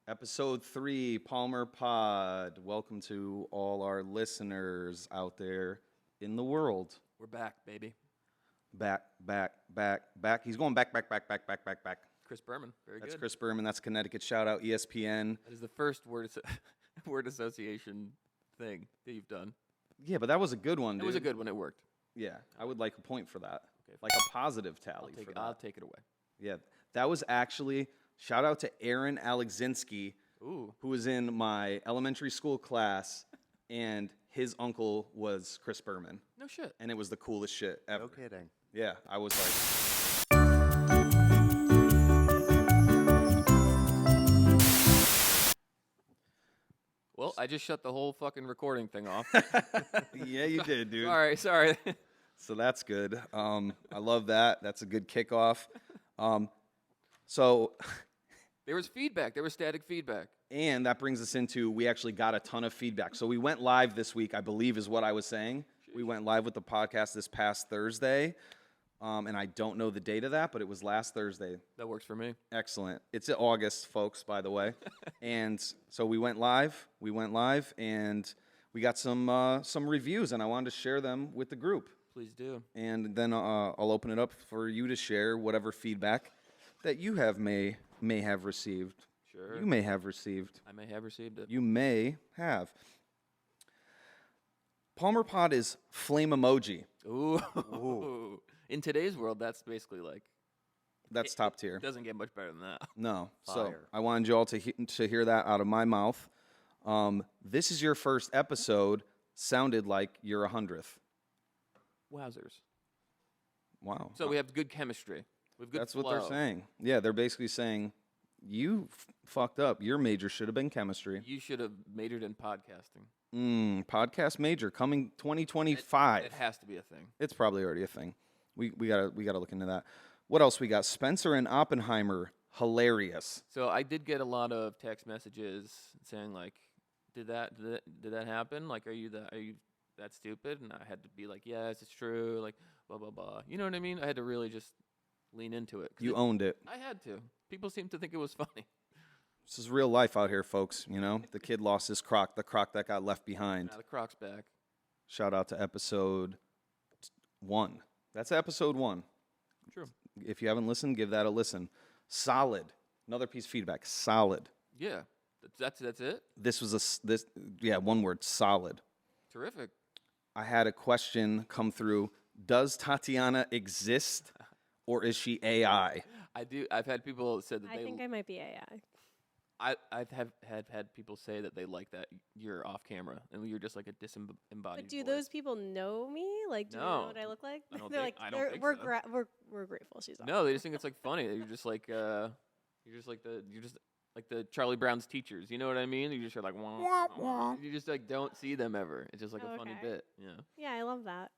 Episode 3, Palmer Pod. Welcome to all our listeners out there in the world. We're back, baby. Back. He's going back. Chris Berman, very good. That's Chris Berman. That's Connecticut. Shout out ESPN. That is the first word association thing that you've done. Yeah, but that was a good one, dude. It was a good one. It worked. Yeah, I would like a point for that. Okay, like a positive tally for that. I'll take it away. Yeah, that was actually, shout out to Aaron Alexinski, who was in my elementary school class, and his uncle was Chris Berman. No shit. And it was the coolest shit ever. No kidding. Yeah, I was like... Well, I just shut the whole fucking recording thing off. Yeah, you did, dude. Sorry. So that's good. I love that. That's a good kickoff. So... There was feedback. There was static feedback. And that brings us into, we actually got a ton of feedback. So we went live this week, I believe is what I was saying. We went live with the podcast this past Thursday. And I don't know the date of that, but it was last Thursday. That works for me. Excellent. It's in August, folks, by the way. And so we went live, and we got some reviews, and I wanted to share them with the group. Please do. And then I'll open it up for you to share whatever feedback that you may have received. Sure. You may have received. I may have received it. You may have. Palmer Pod is flame emoji. Ooh. In today's world, that's basically like... That's top tier. It doesn't get much better than that. No. Fire. So I wanted you all to hear that out of my mouth. This is your first episode. Sounded like you're 100th. Wowzers. Wow. So we have good chemistry. We have good That's flow. what they're saying. Yeah, they're basically saying, you fucked up. Your major should have been chemistry. You should have majored in podcasting. Podcast major coming 2025. It has to be a thing. It's probably already a thing. We gotta look into that. What else we got? Spencer and Oppenheimer, hilarious. So I did get a lot of text messages saying like, did that happen? Like, are you that stupid? And I had to be like, yes, it's true. Like, blah blah blah. You know what I mean? I had to really just lean into it. You owned it. I had to. People seem to think it was funny. This is real life out here, folks. You know, the kid lost his croc, the croc that got left behind. Now the croc's back. Shout out to episode 1. That's episode 1. True. If you haven't listened, give that a listen. Solid. Another piece of feedback. Solid. Yeah. That's it. This was one word. Solid. Terrific. I had a question come through. Does Tatiana exist, or is she AI? I do. I've had people say that I think I might be AI. I've had people say that they like that you're off camera and you're just like a disembodied. But do voice. those people know me? Like, do they know what I look like? I don't They're think- like, I don't think we're so. we're grateful she's off. No, they just think it's like funny. You're just like the Charlie Brown's teachers. You know what I mean? You just are like, wah, wah. You just like don't see them ever. It's just like a funny Okay. bit. Yeah. Yeah, I love that.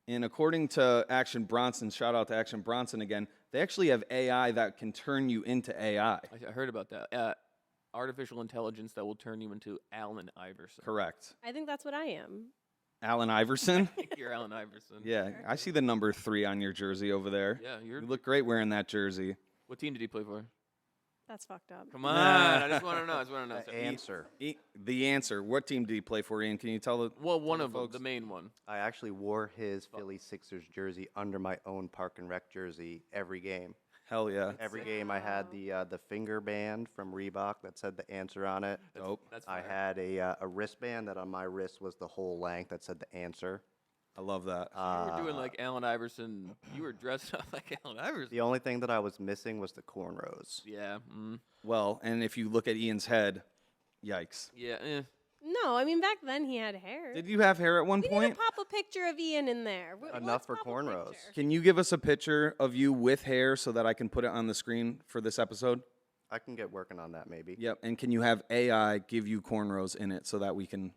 And according to Action Bronson, shout out to Action Bronson again, they actually have AI that can turn you into AI. I heard about that. Artificial intelligence that will turn you into Allen Iverson. Correct. I think that's what I am. Allen Iverson? You're Allen Iverson. Yeah, I see the number 3 on your jersey over there. Yeah, You look great wearing that jersey. What team did he play for? That's fucked up. Come on, I just want to know. So Answer. The answer. What team did he play for, Ian? Can you tell the... Well, one the of them, folks? the main one. I actually wore his Philly Sixers jersey under my own Park and Rec jersey every game. Hell yeah. Every game I had the finger band from Reebok that said the answer on it. Dope. That's I fire. had a wristband that on my wrist was the whole length that said the answer. I love that. You were doing like Allen Iverson. You were dressed up like Allen Iverson. The only thing that I was missing was the cornrows. Yeah. Well, and if you look at Ian's head, yikes. Yeah. No, I mean back then he had hair. Did you have hair at one we point? need to pop a picture of Ian in there. Enough Let's for pop a cornrows. picture. Can you give us a picture of you with hair so that I can put it on the screen for this episode? I can get working on that maybe. Yep. And can you have AI give you cornrows in it so that we can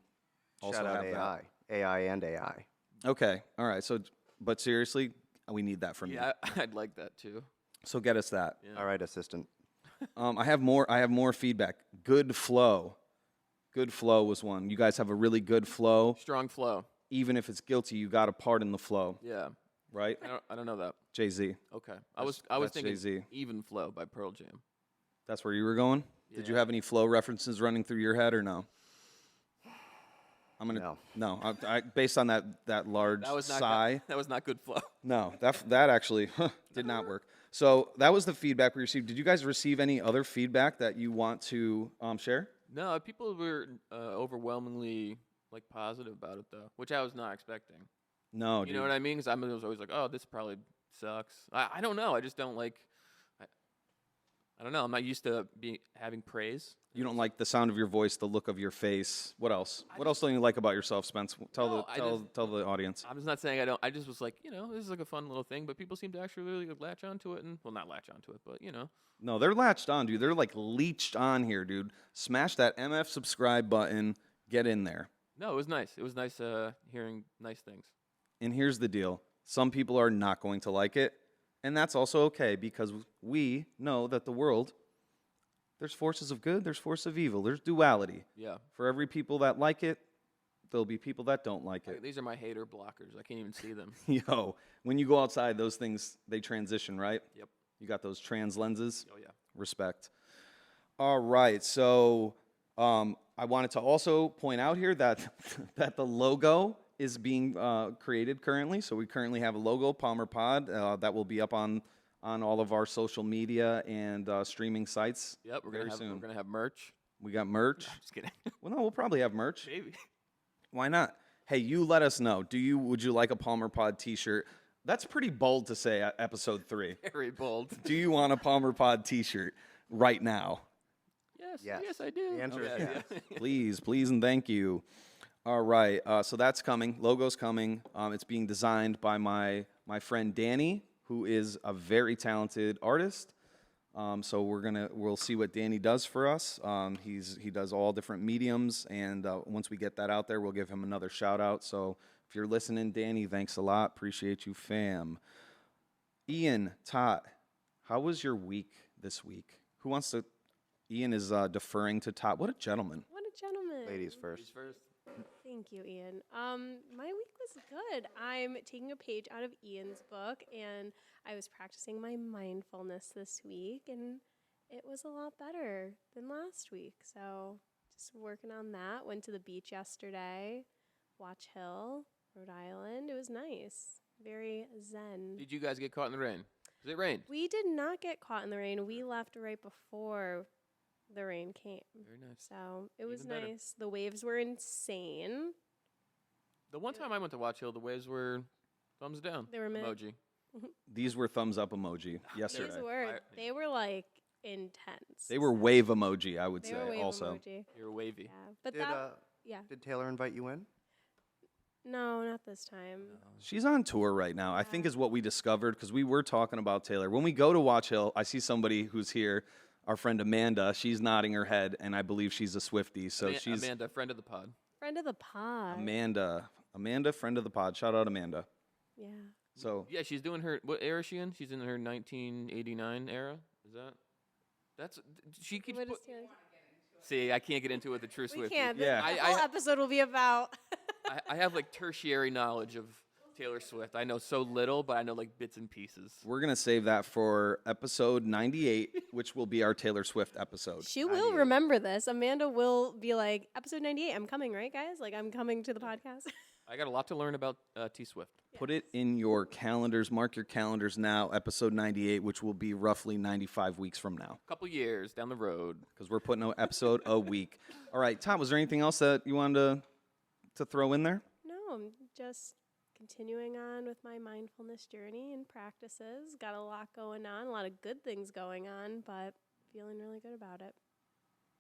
also Shout out have AI. AI and AI. that? Okay. All right. So, but seriously, we need that from you. Yeah, I'd like that too. So get us that. Yeah. All right, assistant. I have more feedback. Good flow. Good flow was one. You guys have a really good flow. Strong flow. Even if it's guilty, you got a part in the flow, Yeah. right? I don't know that. Jay-Z. Okay. I was thinking Jay-Z. Even Flow by Pearl Jam. That's where you were going? Did you have any flow references running through your head or no? I'm gonna no. Based on that large That was not sigh. that was not good flow. No, that actually did not work. So that was the feedback we received. Did you guys receive any other feedback that you want to share? No, people were overwhelmingly like positive about it though, which I was not expecting. No, You dude. know what I mean? Because I was always like, oh, this probably sucks. I don't know. I just don't like. I don't know. I'm not used to having praise. You don't like the sound of your voice, the look of your face. What else? What else don't you like about yourself, Spence? Tell the audience. I'm just not saying I don't. I just was like, this is like a fun little thing, but people seem to actually really latch onto it, and well, not latch onto it, but No, they're latched on, dude. They're like leeched on here, dude. Smash that MF subscribe button. Get in there. No, it was nice. It was nice hearing nice things. And here's the deal. Some people are not going to like it, and that's also okay because we know that the world, there's forces of good, there's forces of evil, there's duality. Yeah. For every people that like it, there'll be people that don't like it. These are my hater blockers. I can't even see them. Yo, when you go outside, those things, they transition, right? Yep. You got those trans lenses? Oh, yeah. Respect. All right, so I wanted to also point out here that that the logo is being created currently. So we currently have a logo, Palmer Pod, that will be up on all of our social media and streaming sites. Yep, very soon. We're gonna have merch. We got merch. I'm just kidding. Well, no, we'll probably have merch. Maybe. Why not? Hey, you let us know. Would you like a Palmer Pod T-shirt? That's pretty bold to say at episode 3. Very bold. Do you want a Palmer Pod T-shirt right now? Yes, I do. The answer is Okay, yes. Please, and thank you. All right, so that's coming. Logo's coming. It's being designed by my friend Danny, who is a very talented artist. So we'll see what Danny does for us. He does all different mediums, and once we get that out there, we'll give him another shout out. So if you're listening, Danny, thanks a lot. Appreciate you, fam. Ian, Tot, how was your week this week? Who wants to? Ian is deferring to Tot. What a gentleman. What a gentleman. Ladies first. Thank you, Ian. My week was good. I'm taking a page out of Ian's book, and I was practicing my mindfulness this week, and it was a lot better than last week. So just working on that. Went to the beach yesterday, Watch Hill, Rhode Island. It was nice. Very zen. Did you guys get caught in the rain? 'Cause it rained. We did not get caught in the rain. We left right before the rain came. Very nice. So it was Even better. nice. The waves were insane. The one time I went to Watch Hill, the waves were thumbs down. They were mid. Emoji. These were thumbs up emoji yesterday. These were. They were like intense. They were wave emoji, I would They say, were wave also. emoji. You're wavy. Yeah, but Did, yeah. did Taylor invite you in? No, not this time. She's on tour right now, I think is what we discovered, because we were talking about Taylor. When we go to Watch Hill, I see somebody who's here, our friend Amanda. She's nodding her head, and I believe she's a Swiftie. So she's Amanda, friend of the pod. Friend of the pod. Amanda, friend of the pod. Shout out Amanda. Yeah. So Yeah, she's doing her. What era is she in? She's in her 1989 era. Is that? That's. She keeps. What is Taylor? See, I can't get into it. The true We Swiftie. can't. Yeah. The whole episode will be about. I have like tertiary knowledge of Taylor Swift. I know so little, but I know like bits and pieces. we're going to save that for episode 98, which will be our Taylor Swift episode. She will remember this. Amanda will be like, episode 98, I'm coming, right, guys? Like, I'm coming to the podcast. I got a lot to learn about T Swift. Put it in your calendars. Mark your calendars now, episode 98, which will be roughly 95 weeks from now, Couple years down the road. because we're putting an episode a week. All right, Tom, was there anything else that you wanted to throw in there? No, I'm just continuing on with my mindfulness journey and practices. Got a lot going on, a lot of good things going on, but feeling really good about it.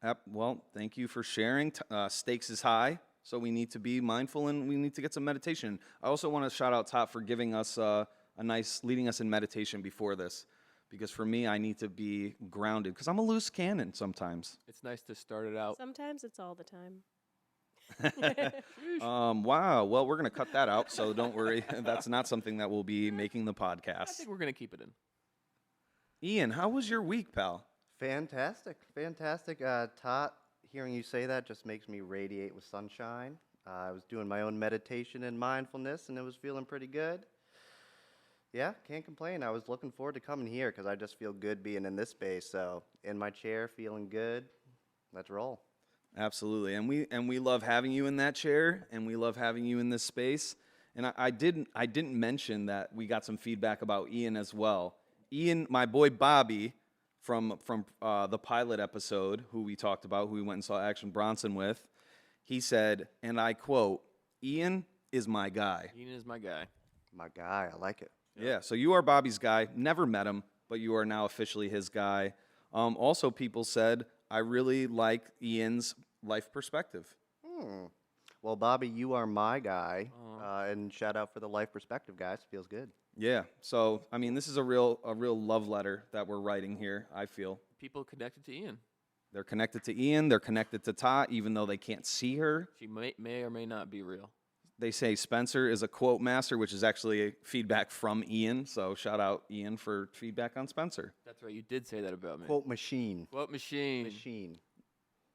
Yep. Well, thank you for sharing. Stakes is high, so we need to be mindful and we need to get some meditation. I also want to shout out Top for giving us leading us in meditation before this, because for me, I need to be grounded because I'm a loose cannon sometimes. It's nice to start it out. Sometimes it's all the time. Wow. Well, we're gonna cut that out, so don't worry. That's not something that will be making the I podcast. think we're gonna keep it in. Ian, how was your week, pal? Fantastic. Tot, hearing you say that just makes me radiate with sunshine. I was doing my own meditation and mindfulness, and it was feeling pretty good. Yeah, can't complain. I was looking forward to coming here because I just feel good being in this space. So in my chair, feeling good. Let's roll. Absolutely, and we love having you in that chair, and we love having you in this space. And I didn't mention that we got some feedback about Ian as well. Ian, my boy Bobby, from the pilot episode, who we talked about, who we went and saw Action Bronson with, he said, and I quote, "Ian is my guy." Ian is my guy. My guy, I like it. Yeah, so you are Bobby's guy. Never met him, but you are now officially his guy. Also, people said, I really like Ian's life perspective. Well, Bobby, you are my guy. And shout out for the life perspective, guys. Feels good. Yeah, so, I mean, this is a real love letter that we're writing here, I feel. People connected to Ian. They're connected to Ian. They're connected to Ta, even though they can't see her. She may or may not be real. They say Spencer is a quote master, which is actually feedback from Ian. So shout out Ian for feedback on Spencer. That's right. You did say that about me. Quote machine. Quote machine. Machine.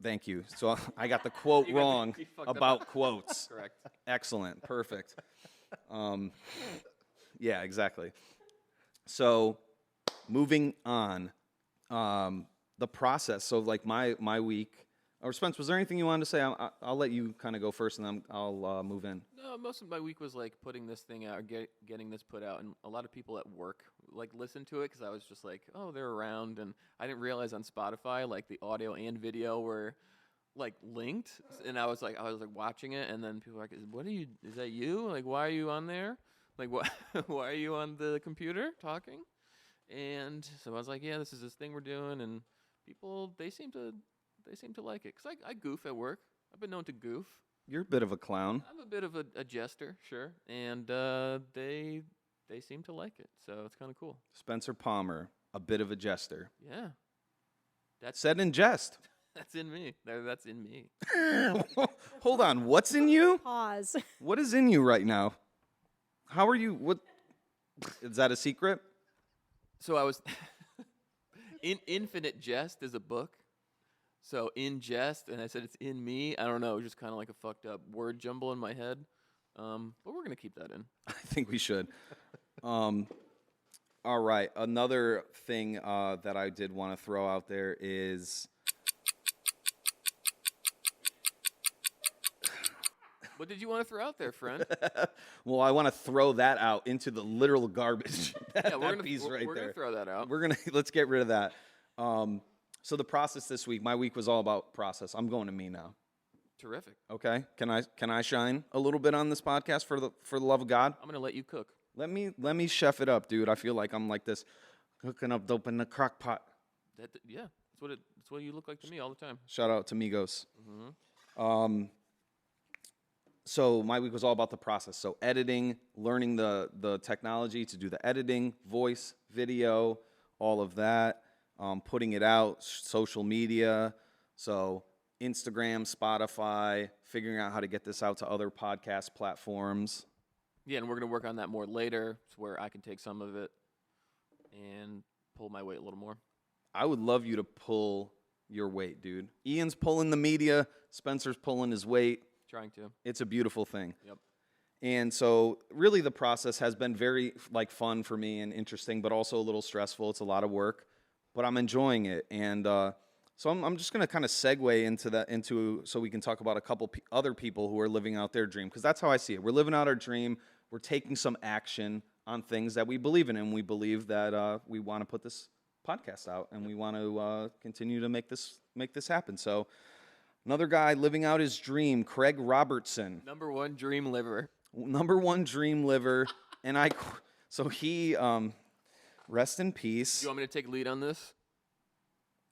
Thank you. So I got the quote You got the- wrong you fucked up. about quotes. Correct. Excellent. Perfect. Yeah, exactly. So moving on, the process. So like my week, or Spence, was there anything you wanted to say? I'll let you kind of go first, and then I'll move in. No, most of my week was like putting this thing out, getting this put out, and a lot of people at work like listened to it because I was just like, oh, they're around, and I didn't realize on Spotify like the audio and video were like linked, and I was like watching it, and then people were like, is that you? Like, why are you on there? Like, what? Why are you on the computer talking? And so I was like, yeah, this is this thing we're doing, and people they seem to like it because I goof at work. I've been known to goof. You're a bit of a clown. I'm a bit of a jester, sure, and they seem to like it, so it's kind of cool. Spencer Palmer, a bit of a jester. Yeah, that's Said in jest. that's in me. That's in me. Hold on. What's in you? Pause. What is in you right now? How are you? What? Is that a secret? So I was in Infinite Jest is a book. So in jest, and I said it's in me. I don't know, it was just kind of like a fucked up word jumble in my head. But we're gonna keep that in. I think we should. All right. Another thing that I did want to throw out there is What did you want to throw out there, friend? well, I want to throw that out into the literal garbage. Yeah, we're gonna piece we're, right we're there. gonna throw that out. Let's get rid of that. So the process this week, my week was all about process. I'm going to me now. Terrific. Okay? Can I shine a little bit on this podcast for the love of God? I'm gonna let you cook. Let me chef it up, dude. I feel like I'm like this cooking up dope in the crock pot. Yeah, that's what you look like to me all the time. Shout out to Migos. Mm-hmm. So my week was all about the process. So editing, learning the technology to do the editing, voice, video, all of that, putting it out, social media. So Instagram, Spotify, figuring out how to get this out to other podcast platforms. Yeah, and we're gonna work on that more later, to where I can take some of it and pull my weight a little more. I would love you to pull your weight, dude. Ian's pulling the media. Spencer's pulling his weight. Trying to. It's a beautiful thing. Yep. And so really the process has been very fun for me and interesting, but also a little stressful. It's a lot of work, but I'm enjoying it. And so I'm just going to kind of segue into so we can talk about a couple other people who are living out their dream, because that's how I see it. We're living out our dream. We're taking some action on things that we believe in, and we believe that we want to put this podcast out, and we want to continue to make this happen. So another guy living out his dream, Craig Robertson. Number one dream liver. Number one dream liver. And so he, rest in peace. Do you want me to take lead on this?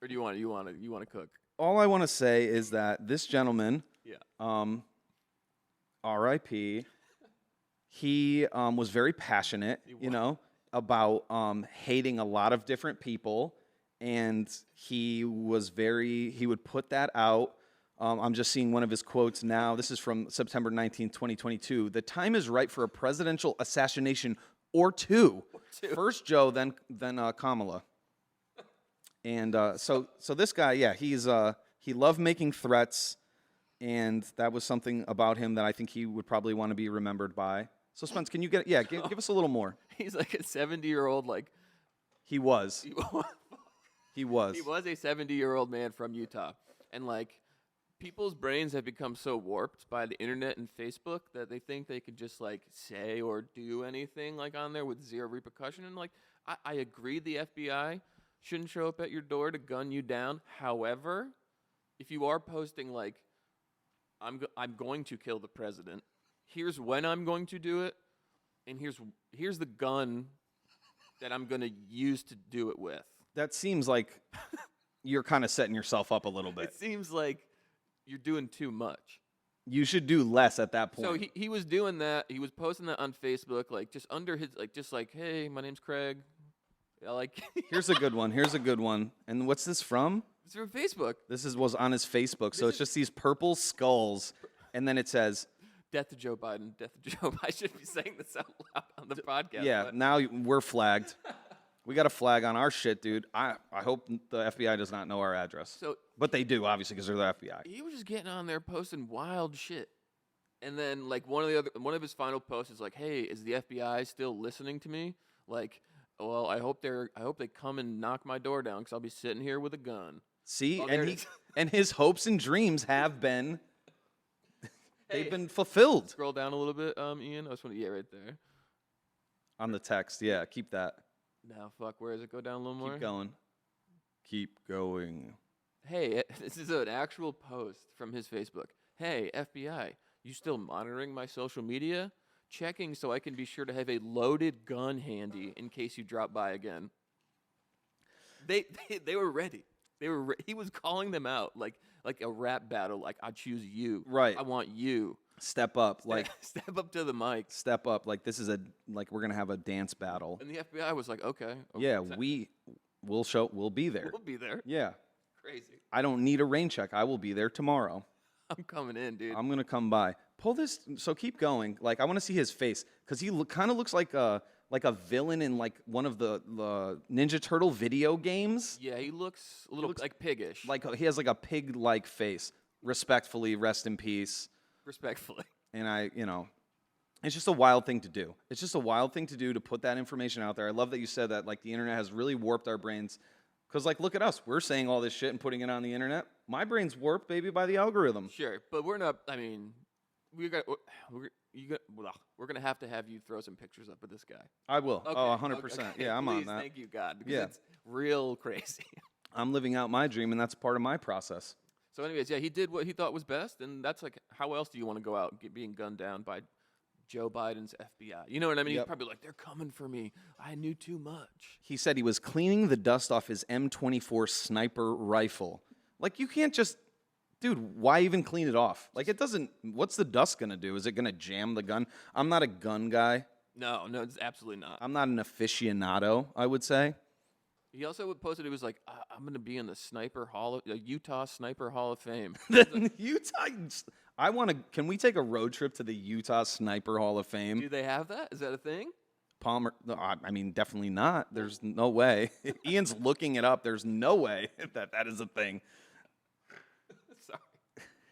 Or do you want to cook? All I want to say is that this gentleman, Yeah. R.I.P., he was very passionate, about hating a lot of different people. And he would put that out. I'm just seeing one of his quotes now. This is from September 19, 2022. The time is right for a presidential assassination or two. First Joe, then Kamala. And so this guy, yeah, he loved making threats, and that was something about him that I think he would probably want to be remembered by. So Spence, can you give us a little more? He's like a 70-year-old, like He was. He was. he was a 70-year-old man from Utah, and like people's brains have become so warped by the internet and Facebook that they think they could just like say or do anything like on there with zero repercussion. And like I agree, the FBI shouldn't show up at your door to gun you down. However, if you are posting like I'm going to kill the president, here's when I'm going to do it, and here's the gun that I'm going to use to do it with. That seems like you're kind of setting yourself up a little bit. It seems like you're doing too much. You should do less at that point. So he was doing that. He was posting that on Facebook, like just under his, like just like, hey, my name's Craig. I like. Here's a good one. Here's a good one. And what's this from? It's from Facebook. Was on his Facebook. So it's just these purple skulls, and then it says, Death to Joe Biden. Death to Joe Biden. I should be saying this out loud on the podcast. "Yeah, but now we're flagged. We got a flag on our shit, dude. I hope the FBI does not know our address. So But they do, obviously, because they're the FBI. he was just getting on there posting wild shit. And then like one of his final posts is like, "Hey, is the FBI still listening to me? Like, well, I hope they come and knock my door down because I'll be sitting here with a gun." See, Oh, there and it is. and his hopes and dreams have been Hey. they've been fulfilled Scroll down a little bit, Ian. I just want to right there. on the text. Yeah, keep that. Now, fuck, where does it go down a little more? Keep going. Keep going. Hey, this is an actual post from his Facebook. Hey, FBI, you still monitoring my social media? Checking so I can be sure to have a loaded gun handy in case you drop by again. They were ready. He was calling them out like a rap battle. Like, I choose you. Right. I want you. Step up, like Step up to the mic. step up, like this is we're gonna have a dance battle. And the FBI was like, okay. Yeah, we'll be there. We'll be there. Yeah, Crazy. I don't need a rain check. I will be there tomorrow. I'm coming in, dude. I'm gonna come by. Pull this. So keep going. Like I want to see his face because he kind of looks like a villain in like one of the Ninja Turtle video games. Yeah, he looks a little like piggish. Like he has like a pig-like face. Respectfully, rest in peace. Respectfully. And it's just a wild thing to do. It's just a wild thing to do to put that information out there. I love that you said that. Like the internet has really warped our brains. Because like, look at us. We're saying all this shit and putting it on the internet. My brain's warped, baby, by the algorithm. Sure, but we're not. I mean, we're gonna have you throw some pictures up of this guy. I will. Okay, Oh, 100%. okay, Yeah, I'm on please, that. Thank you, God. Because Yeah. it's real crazy. I'm living out my dream, and that's part of my process. So, anyways, yeah, he did what he thought was best, and that's like, how else do you want to go out being gunned down by Joe Biden's FBI? You know what I mean? Yep. He's probably like, they're coming for me. I knew too much. He said he was cleaning the dust off his M24 sniper rifle. Like, you can't just, dude, why even clean it off? Like, it doesn't, what's the dust going to do? Is it going to jam the gun? I'm not a gun guy. No, it's absolutely not. I'm not an aficionado, I would say. He also posted, he was like, I'm going to be in the Utah Sniper Hall of Fame. Utah, can we take a road trip to the Utah Sniper Hall of Fame? Do they have that? Is that a thing? Palmer, no, I mean, definitely not. There's no way. Ian's looking it up. There's no way that is a thing. Sorry.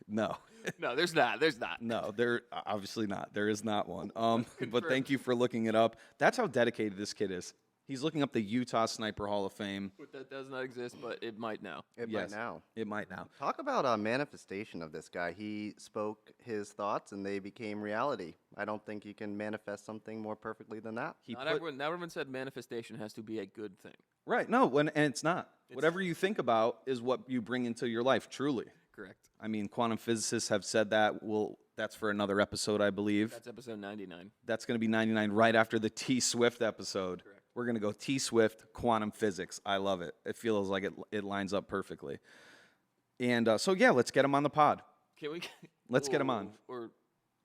No. No, there's not. There's not. No, there obviously not. There is not one. But thank you for looking it up. That's how dedicated this kid is. He's looking up the Utah Sniper Hall of Fame. But that does not exist, but it might now. It Yes. might now. It might now. Talk about a manifestation of this guy. He spoke his thoughts and they became reality. I don't think you can manifest something more perfectly than that. Not everyone said manifestation has to be a good thing. Right. No, and it's not. Whatever you think about is what you bring into your life, truly. Correct. I mean, quantum physicists have said that. That's for another episode, I believe. That's episode 99. That's going to be 99 right after the T Swift episode. Correct. We're going to go T Swift, quantum physics. I love it. It feels like it lines up perfectly. And so, yeah, let's get him on the pod. Can we? Let's get him on. Or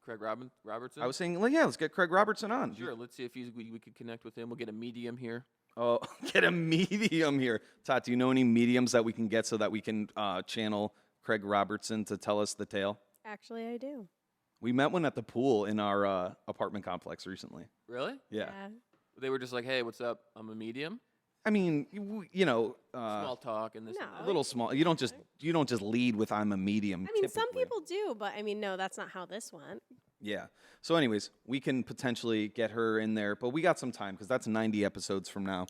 Craig Robertson? I was saying, yeah, let's get Craig Robertson on. Sure, let's see if we could connect with him. We'll get a medium here. Oh, get a medium here. Todd, do you know any mediums that we can get so that we can channel Craig Robertson to tell us the tale? Actually, I do. We met one at the pool in our apartment complex recently. Really? Yeah. They were just like, hey, what's up? I'm a medium. I mean, Small talk and this and No. that. a little small. You don't just lead with "I'm a medium." I mean, some typically. people do, but I mean, no, that's not how this went. Yeah. So, anyways, we can potentially get her in there, but we got some time because that's 90 episodes from now.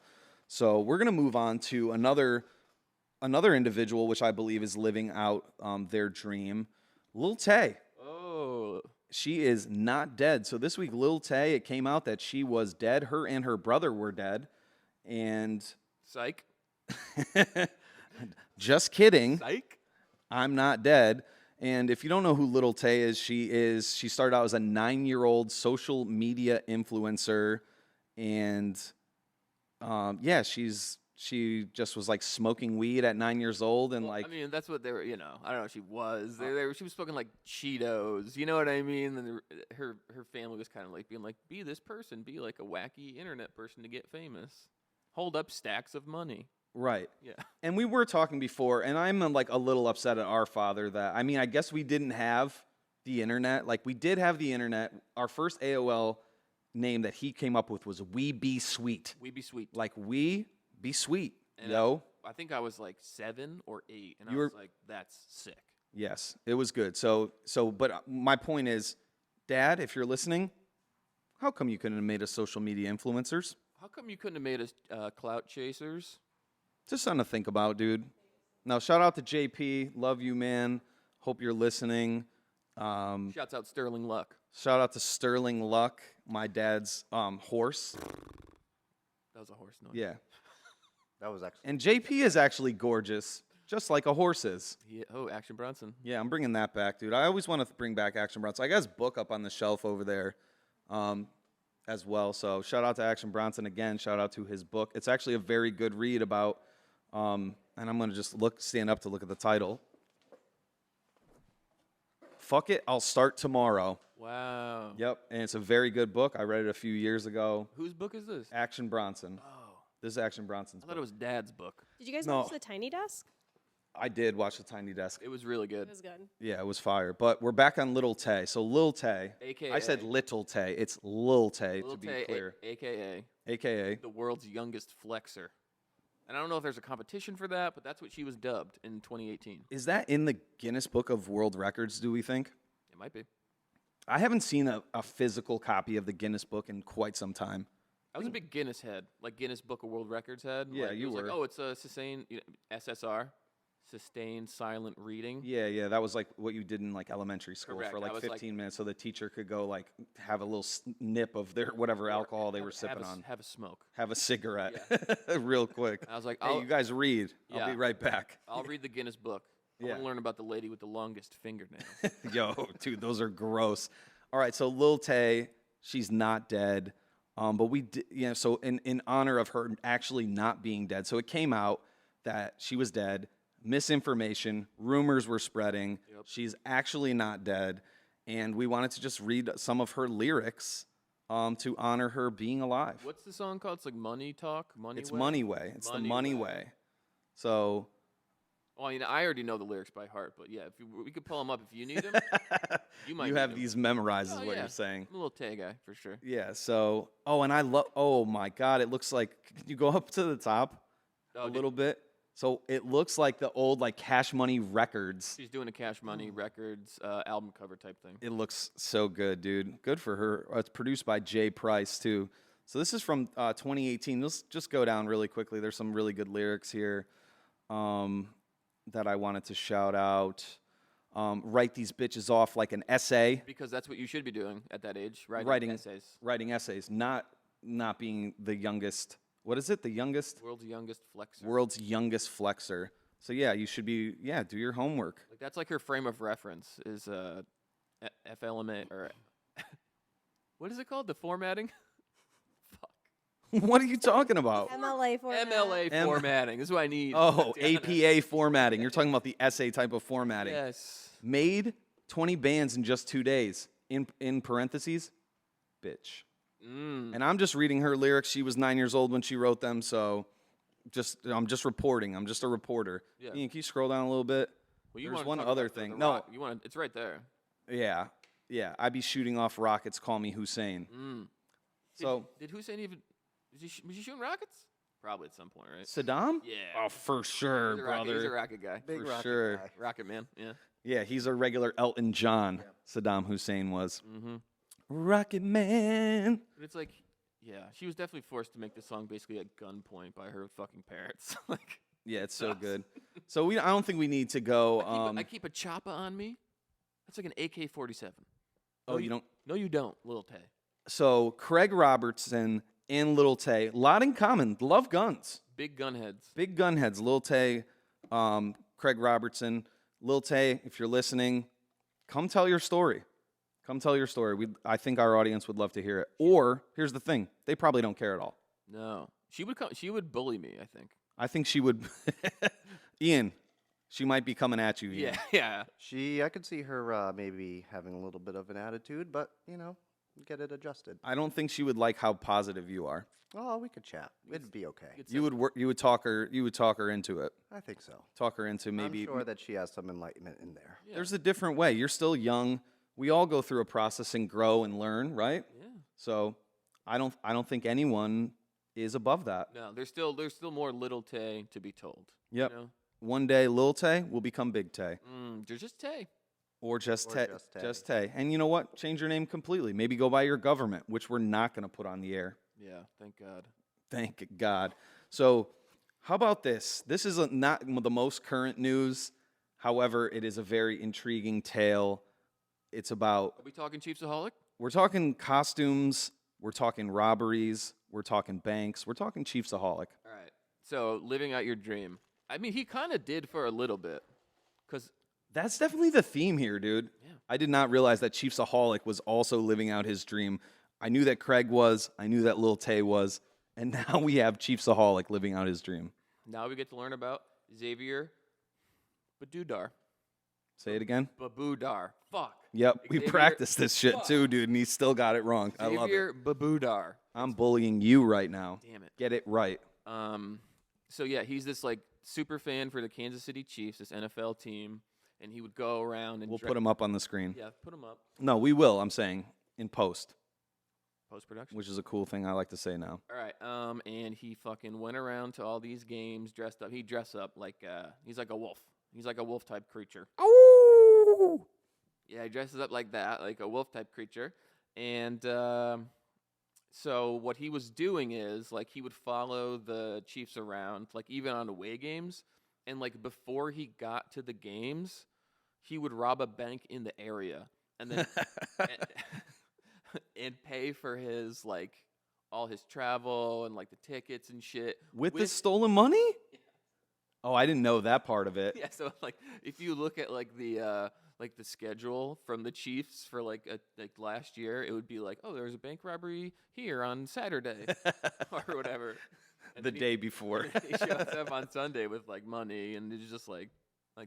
So we're gonna move on to another individual, which I believe is living out their dream, Lil Tay. Oh. She is not dead. So this week, Lil Tay, it came out that she was dead. Her and her brother were dead, and Psych. just kidding. Psych. I'm not dead. And if you don't know who Little Tay is, she started out as a 9-year-old social media influencer, and yeah, she just was like smoking weed at 9 years old, and Well, like I mean, that's what they were. I don't know. She was. She was smoking like Cheetos. You know what I mean? And her family was kind of like being like, be this person, be like a wacky internet person to get famous, hold up stacks of money. right. Yeah. And we were talking before, and I'm like a little upset at our father that I mean, I guess we didn't have the internet. Like we did have the internet. Our first AOL name that he came up with was We Be Sweet. We be sweet. Like we be sweet, And yo. I think I was like 7 or 8, and You I were- was like, that's sick. Yes, it was good. But my point is, Dad, if you're listening, how come you couldn't have made us social media influencers? How come you couldn't have made us clout chasers? Just something to think about, dude. Now, shout out to JP. Love you, man. Hope you're listening. Shouts out Sterling Luck. Shout out to Sterling Luck, my dad's horse. That was a horse noise. Yeah. That was actually. And JP is actually gorgeous, just like a horse is. Action Bronson. Yeah, I'm bringing that back, dude. I always want to bring back Action Bronson. I got his book up on the shelf over there as well. So shout out to Action Bronson again. Shout out to his book. It's actually a very good read about, and I'm going to just stand up to look at the title. Fuck It, I'll Start Tomorrow. Wow. Yep, and it's a very good book. I read it a few years ago. Whose book is this? Action Bronson. Oh. This is Action Bronson's I thought book. it was Dad's book. Did you guys No. watch The Tiny Desk? I did watch The Tiny Desk. It was really good. It was good. Yeah, it was fire. But we're back on Little Tay. So Lil Tay. AKA. I said Little Tay. It's Lil Tay, Lil to be Tay, clear. AKA AKA. the world's youngest flexer. And I don't know if there's a competition for that, but that's what she was dubbed in 2018. Is that in the Guinness Book of World Records, do we think? It might be. I haven't seen a physical copy of the Guinness Book in quite some time. I was a big Guinness head, like Guinness Book of World Records head. Yeah, like, it you was were. Like, oh, it's a sustained SSR, sustained silent reading. Yeah, that was like what you did in like elementary school Correct. for I like was 15 minutes so the teacher could go like have a little nip of their whatever alcohol they were sipping on. Have a smoke. Have a cigarette real quick. I was like, Hey, you guys read. I'll Yeah. be right back. I'll read the Guinness book. I Yeah. want to learn about the lady with the longest fingernails. Yo, dude, those are gross. All right, so Lil Tay, she's not dead. But we did, so in honor of her actually not being dead, so it came out that she was dead, misinformation, rumors were spreading, she's actually not dead, and we wanted to just read some of her lyrics to honor her being alive. What's the song called? It's like Money Talk? It's Way? Money Way. It's Money the Money Way. Way. So Well, I already know the lyrics by heart, but yeah, we could pull them up if you need them. You might you need have 'em. these memorized, is Oh, what yeah. you're saying. I'm a little Tay guy for sure. Yeah, so, and I love, oh my God, it looks like, can you go up to the top Oh, a little bit? So it looks like the old, like, Cash Money Records. She's doing a Cash Money Records album cover type thing. It looks so good, dude. Good for her. It's produced by Jay Price, too. So this is from 2018. Let's just go down really quickly. There's some really good lyrics here that I wanted to shout out. Write these bitches off like an essay. Because that's what you should be doing at that age, Writing essays. Writing essays, not being the youngest. What is it? The youngest? World's youngest flexer. World's youngest flexer. So yeah, you should be do your homework. Like that's like her frame of reference is FLMA or what is it called? The formatting? What are you talking about? MLA format. MLA formatting. This is what I need. Oh, Damn it. APA formatting. You're talking about the essay type of formatting. Yes. Made 20 bands in just 2 days. In parentheses, bitch. And I'm just reading her lyrics. She was 9 years old when she wrote them, so I'm just reporting. I'm just a reporter. Yeah. Ian, can you scroll down a little bit? Well, you There's wanna one talk other about the thing. rock- you want it's right there. Yeah. I be shooting off rockets. Call me Hussein. So Did Hussein even was he shooting rockets? Probably at some point, right? Saddam? Yeah. Oh, for sure, He's a brother. rocket guy. Big For rocket sure. guy. Rocket man. Yeah. Yeah, he's a regular Elton John. Saddam Hussein was. Mm-hmm. Rocket Man. But it's like, yeah, she was definitely forced to make the song basically at gunpoint by her fucking parents. Like, Yeah, it's so good. So I don't think we need to go. I keep a chopper on me. That's like an AK-47. Oh, you don't. No, you don't, Lil Tay. So Craig Robertson and Lil Tay, a lot in common. Love guns. Big gun heads. Big gun heads. Lil Tay, Craig Robertson. Lil Tay, if you're listening, come tell your story. Come tell your story. I think our audience would love to hear it. Or here's the thing: they probably don't care at all. No, she would come. She would bully me, I think. I think she would. Ian, she might be coming at you. Ian. Yeah. I could see her maybe having a little bit of an attitude, but get it adjusted. I don't think she would like how positive you are. Oh, we could chat. It'd be okay. You would talk her into it. I think so. Talk her into maybe. I'm sure that she has some enlightenment in there. Yeah. There's a different way. You're still young. We all go through a process and grow and learn, right? Yeah. So, I don't think anyone is above that. No, there's still more Little Tay to be told. Yep. You know? One day, Lil Tay will become Big Tay, There's just Tay. or just Or Tay. just Tay. Just Tay. And you know what? Change your name completely. Maybe go by your government, which we're not going to put on the air. Yeah. Thank God. Thank God. So, how about this? This is not the most current news. However, it is a very intriguing tale. It's about, Are we talking Chiefsaholic? we're talking costumes, we're talking robberies, we're talking banks, we're talking Chiefsaholic. All right. So living out your dream. I mean, he kind of did for a little bit, cause That's definitely the theme here, dude. Yeah. I did not realize that Chiefsaholic was also living out his dream. I knew that Craig was, I knew that Lil Tay was, and now we have Chiefsaholic living out his dream. now we get to learn about Xavier Badudar. Say it again. Babudar. Fuck. Yep, we Xavier- practiced this shit too, dude, and he still got it wrong. I love it. Xavier Babudar. I'm bullying you right now. Damn it. Get it right. So yeah, he's this like super fan for the Kansas City Chiefs, this NFL team, and he would go around and We'll put him up on the screen. Yeah, put him up. No, we will, I'm saying, in post, Post production. which is a cool thing I like to say now. All right. And he fucking went around to all these games dressed up. He dressed up like he's like a wolf. He's like a wolf type creature. Oh! Yeah, he dresses up like that, like a wolf type creature. And so what he was doing is like he would follow the Chiefs around, like even on away games, and like before he got to the games, he would rob a bank in the area and then and pay for his like all his travel and like the tickets and shit With the stolen money? Oh, I didn't know that part of it. Yeah, so like if you look at like the schedule from the Chiefs for like last year, it would be like, oh, there was a bank robbery here on Saturday or whatever. And The then day before. he shows up on Sunday with like money and he's just like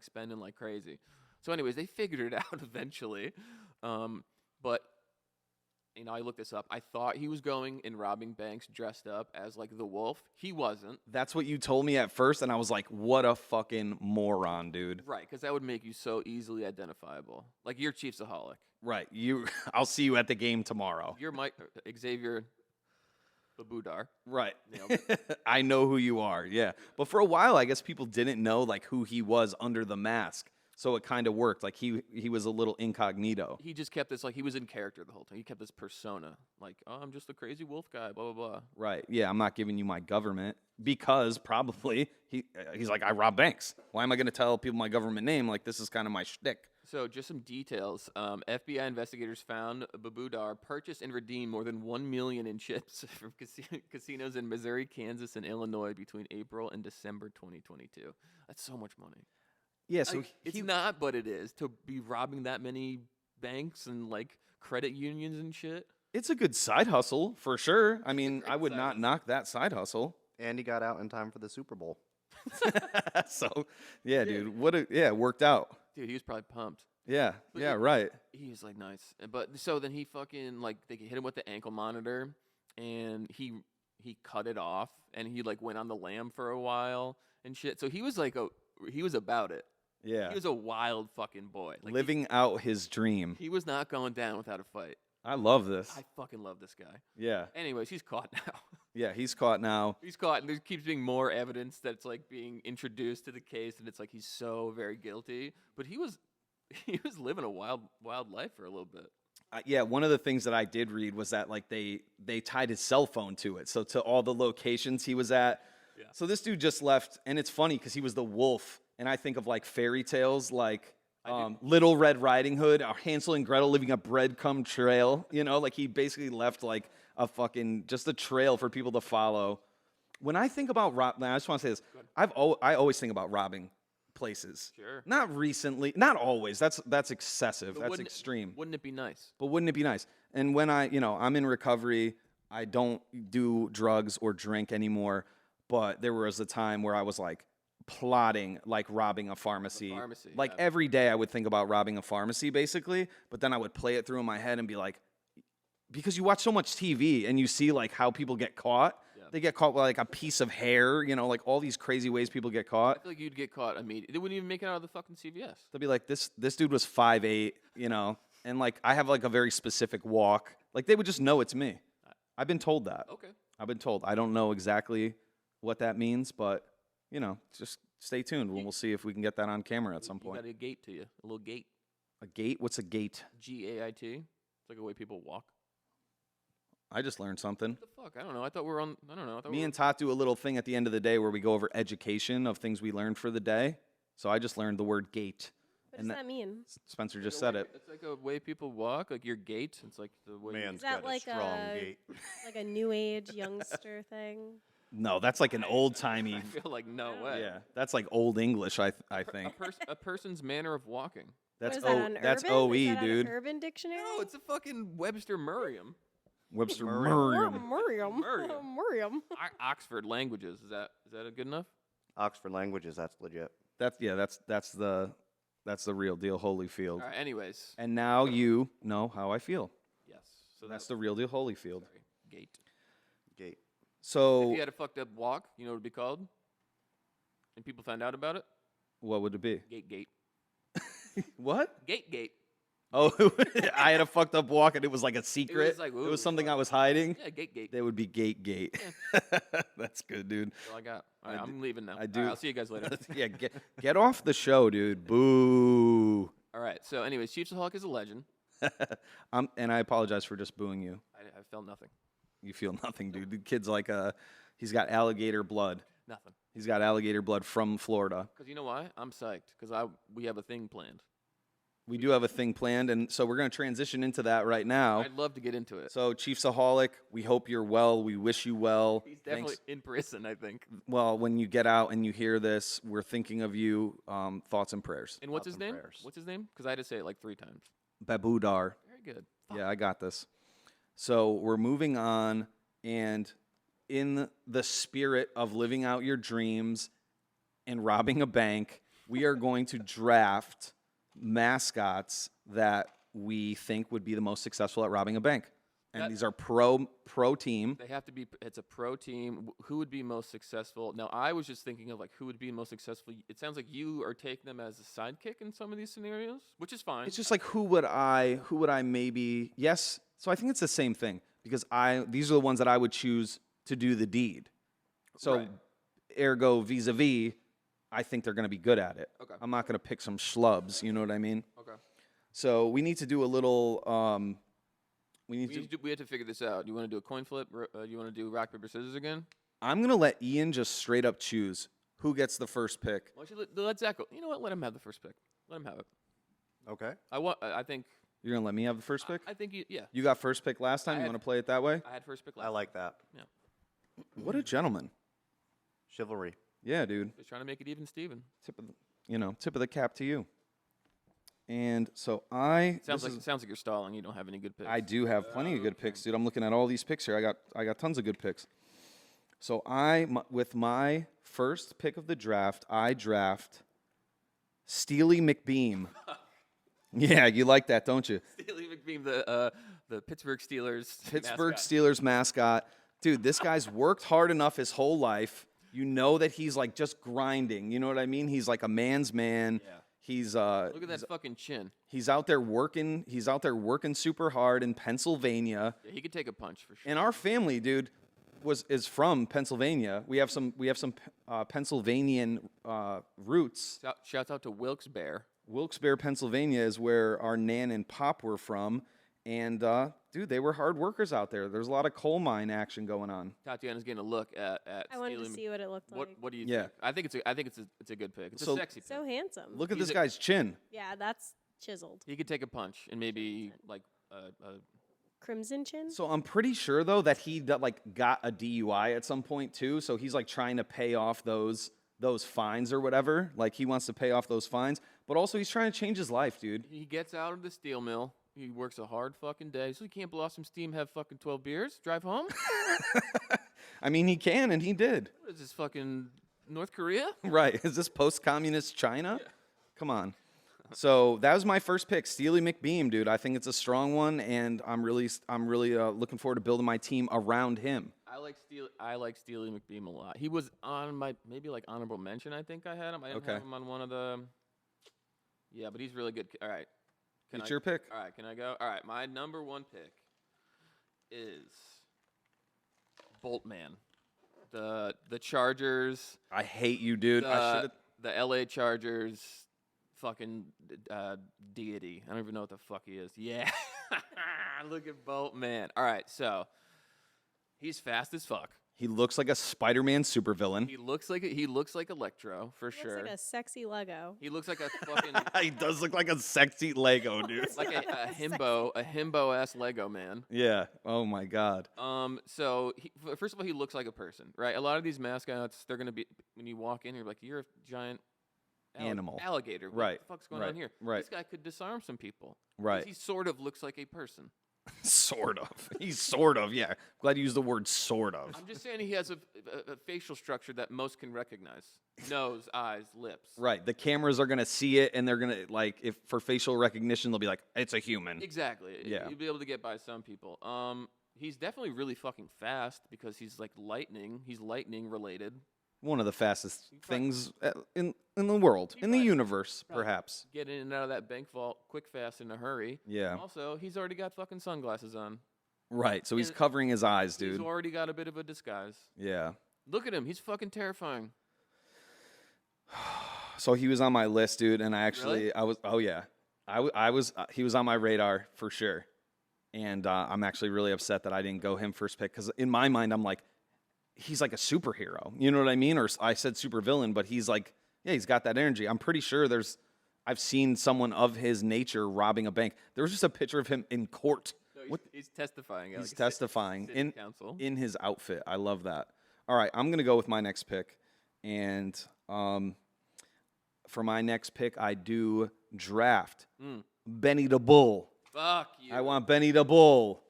spending like crazy. So anyways, they figured it out eventually. But I looked this up. I thought he was going and robbing banks dressed up as like the wolf. He wasn't. That's what you told me at first, and I was like, what a fucking moron, dude. Right, because that would make you so easily identifiable. Like you're Chiefsaholic. Right. I'll see you at the game tomorrow. You're Xavier Babudar. Right. Nailed I know who you are, yeah. But for a while, I guess people didn't know like who he was under the mask. So it kind of worked. Like he was a little incognito. He just kept this, like, he was in character the whole time. He kept this persona. Like, oh, I'm just a crazy wolf guy, blah, blah, blah. Right. Yeah, I'm not giving you my government because probably he's like, I rob banks. Why am I going to tell people my government name? Like, this is kind of my shtick. So just some details. FBI investigators found Babudar purchased and redeemed more than $1 million in chips from casinos in Missouri, Kansas, and Illinois between April and December 2022. That's so much money. Yeah, so Like, it's not, but it is to be robbing that many banks and like credit unions and shit. it's a good side hustle for sure. I mean, great I would side not hustle. knock that side hustle. And he got out in time for the Super Bowl. So, yeah, dude, it worked out. Dude, he was probably pumped. Yeah, But yeah, it- right. He was like nice, but so then he fucking like they hit him with the ankle monitor, and he cut it off, and he like went on the lam for a while and shit. So he was like he was about it. Yeah, He was a wild fucking boy. Like, living out his dream. He was not going down without a fight. I love this. I fucking love this guy. Yeah. Anyways, he's caught now. Yeah, he's caught now. He's caught, and there keeps being more evidence that's like being introduced to the case, and it's like he's so very guilty. But he was living a wild life for a little bit. Yeah, one of the things that I did read was that like they tied his cell phone to it, so to all the locations he was at. Yeah. So this dude just left, and it's funny because he was the wolf, and I think of like fairy tales, like Little Red Riding Hood, or Hansel and Gretel living a breadcrumb trail. You know, like he basically left like a fucking just a trail for people to follow. When I think about I just want to say this: I always think about robbing places. Sure. Not recently, not always. That's excessive. But That's wouldn't- extreme. Wouldn't it be nice? But wouldn't it be nice? And when I'm in recovery, I don't do drugs or drink anymore. But there was a time where I was like plotting, like robbing a pharmacy. Like yeah. every day I would think about robbing a pharmacy, basically. But then I would play it through in my head and be like, because you watch so much TV and you see like how people get caught. Yeah. They get caught with like a piece of hair, like all these crazy ways people get I caught. feel like you'd get caught immediately. They wouldn't even make it out of the fucking CVS. They'll be like, this dude was 5'8", and like I have like a very specific walk. Like they would just know it's me. I've been told that. Okay. I've been told. I don't know exactly what that means, but just stay tuned. We'll see if we can get that on camera at some You point. got a gate to you. A little gate. A gate? What's a gate? GAIT. It's like a way people walk. I just learned something. What the fuck? I don't know. I thought we were on. I don't know. I thought Me we and Tot do a little thing at the end of the day where we go over education of things we learned for the day. So I just learned the word gate. What And does that mean? Spencer just said it. It's like a way people walk. Like your gait. It's like the way. Man's Is that got like a strong a- gait. Like a new age youngster thing? No, that's like an old timey. I feel like no way. Yeah, that's like old English. I think A person's manner of walking. that's What is that on that's Urban? OE, Is that on dude. Urban Dictionary? No, it's a fucking Webster Merriam. Webster Merriam. Merriam. Miriam. Merriam. Miriam. Oxford languages. Is that good enough? Oxford languages, that's legit. That's the real deal, Holyfield. All right. Anyways. And now you know how I feel. Yes. So That's the real deal, Holyfield. sorry, gait. Gate. So If you had a fucked up walk, you know what it'd be called? And people found out about it? what would it be? Gate. What? Gate. Oh, I had a fucked up walk and it was like a secret. like, it was ooh, something fuck. I was hiding. Yeah, gate. They would be gate. That's good, dude. That's all I got. All right, I I'm leaving now. I All do- right, I'll see you guys later. Yeah, get off the show, dude. Boo. All right. So, anyways, Chiefs of Hawk is a legend. And I apologize for just booing you. I felt nothing. You feel nothing, dude. The kid's like he's got alligator blood. Nothing. He's got alligator blood from Florida. Because you know why? I'm psyched. Because we have a thing planned. We do have a thing planned, and so we're going to transition into that right now. I'd love to get into it. So, Chiefsaholic, we hope you're well. We wish you well. He's definitely Thanks. in prison, I think. Well, when you get out and you hear this, we're thinking of you. Thoughts and prayers. And what's his Thoughts and name? prayers. What's his name? Because I had to say it like 3 times. Babudar. Very good. Yeah, I got this. So we're moving on, and in the spirit of living out your dreams and robbing a bank, we are going to draft mascots that we think would be the most successful at robbing a bank. And That- these are pro team. They have to be. It's a pro team. Who would be most successful? Now, I was just thinking of like who would be most successful. It sounds like you are taking them as a sidekick in some of these scenarios, which is fine. It's just like who would I maybe yes. So I think it's the same thing because these are the ones that I would choose to do the deed. So Right. ergo vis-a-vis, I think they're going to be good at it. Okay. I'm not going to pick some schlubs, you know what I mean? Okay. So we need to do a little we We have to figure this out. Do you want to do a coin flip? Do you want to do rock paper scissors again? I'm going to let Ian just straight up choose who gets the first pick. Why don't you let Zach go? You know what? Let him have the first pick. Let him have it. Okay. I think. You're going to let me have the first pick? I think you. Yeah. You got first pick last time. I You had- want to play it that way? I had first pick last. I like that. What a gentleman. Chivalry. Yeah, dude. Just trying to make it even, Steven. Tip of the cap to you. And so Sounds like you're stalling. You don't have any good picks. I do have plenty of good picks, dude. I'm looking at all these picks here. I got tons of good picks. So with my first pick of the draft, I draft Steely McBeam. Yeah, you like that, don't you? Steely McBeam, the Pittsburgh Steelers. Pittsburgh mascot. Steelers mascot. Dude, this guy's worked hard enough his whole life. You know that he's like just grinding. You know what I mean? He's like a man's man. Yeah. He's Look at that fucking chin. he's out there working. He's out there working super hard in Pennsylvania. Yeah, he could take a punch for sure. And our family, dude, is from Pennsylvania. We have some Pennsylvanian roots. Shouts out to Wilkes-Barre. Wilkes-Barre, Pennsylvania is where our Nan and Pop were from. And, dude, they were hard workers out there. There's a lot of coal mine action going on. Tatiana's getting a look at I wanted to see what it looked like. What do you Yeah. think? I think it's a good pick. It's So- a sexy pick. So handsome. Look at He's this a- guy's chin. Yeah, that's chiseled. He could take a punch and maybe like Crimson chin? So I'm pretty sure, though, that he got a DUI at some point, too. So he's, like, trying to pay off those fines or whatever. Like, he wants to pay off those fines. But also, he's trying to change his life, dude. he gets out of the steel mill. He works a hard fucking day, so he can't blow off some steam, have fucking 12 beers, drive home. I mean, he can, and he did. What is this, fucking North Korea? Right. Is this post-communist China? Come on. So that was my first pick, Steely McBeam, dude. I think it's a strong one, and I'm really looking forward to building my team around him. I like Steely McBeam a lot. He was on my maybe like honorable mention. I think I had him. I didn't have him on one of the. Yeah, but he's really good. All right, It's your pick. All right, can I go? All right, my number one pick is Boltman, the Chargers. I hate you, dude. I should The LA Chargers. Fucking deity. I don't even know what the fuck he is. Yeah. Look at Boltman. All right, so he's fast as fuck. He looks like a Spider-Man supervillain. He looks like Electro for sure. Looks like a sexy Lego. He looks like a fucking He does look like a sexy Lego, dude. like a himbo ass Lego man. Yeah. Oh my God. So first of all, he looks like a person, right? A lot of these mascots, they're gonna be when you walk in, you're like, you're a giant Animal. alligator. What Right, the fuck's going right, on here? right. This guy could disarm some people. 'Cause Right. He sort of looks like a person. Sort of. He's sort of. Yeah. Glad you used the word sort of. I'm just saying he has a facial structure that most can recognize. Nose, eyes, lips. Right. The cameras are gonna see it, and they're gonna if for facial recognition, they'll be like, "It's a human." Exactly. Yeah. You'll be able to get by some people. He's definitely really fucking fast because he's like lightning. He's lightning related. One of the fastest things in the world, in the probably- universe, perhaps. Get in and out of that bank vault quick, fast, in a hurry. Yeah. Also, he's already got fucking sunglasses on. Right. So he's Yeah. covering his eyes, He's dude. already got a bit of a disguise. Yeah. Look at him. He's fucking terrifying. So he was on my list, dude, and I actually, Really? I was, oh yeah, I was, he was on my radar for sure, and I'm actually really upset that I didn't go him first pick because in my mind I'm like, he's like a superhero, you know what I mean? Or I said supervillain, but he's like, yeah, he's got that energy. I'm pretty sure I've seen someone of his nature robbing a bank. There was just a picture of him in court. No, he's testifying. He's testifying city council. in his outfit. I love that. All right, I'm gonna go with my next pick, and for my next pick, I do draft Benny the Bull. Fuck you. I want Benny the Bull,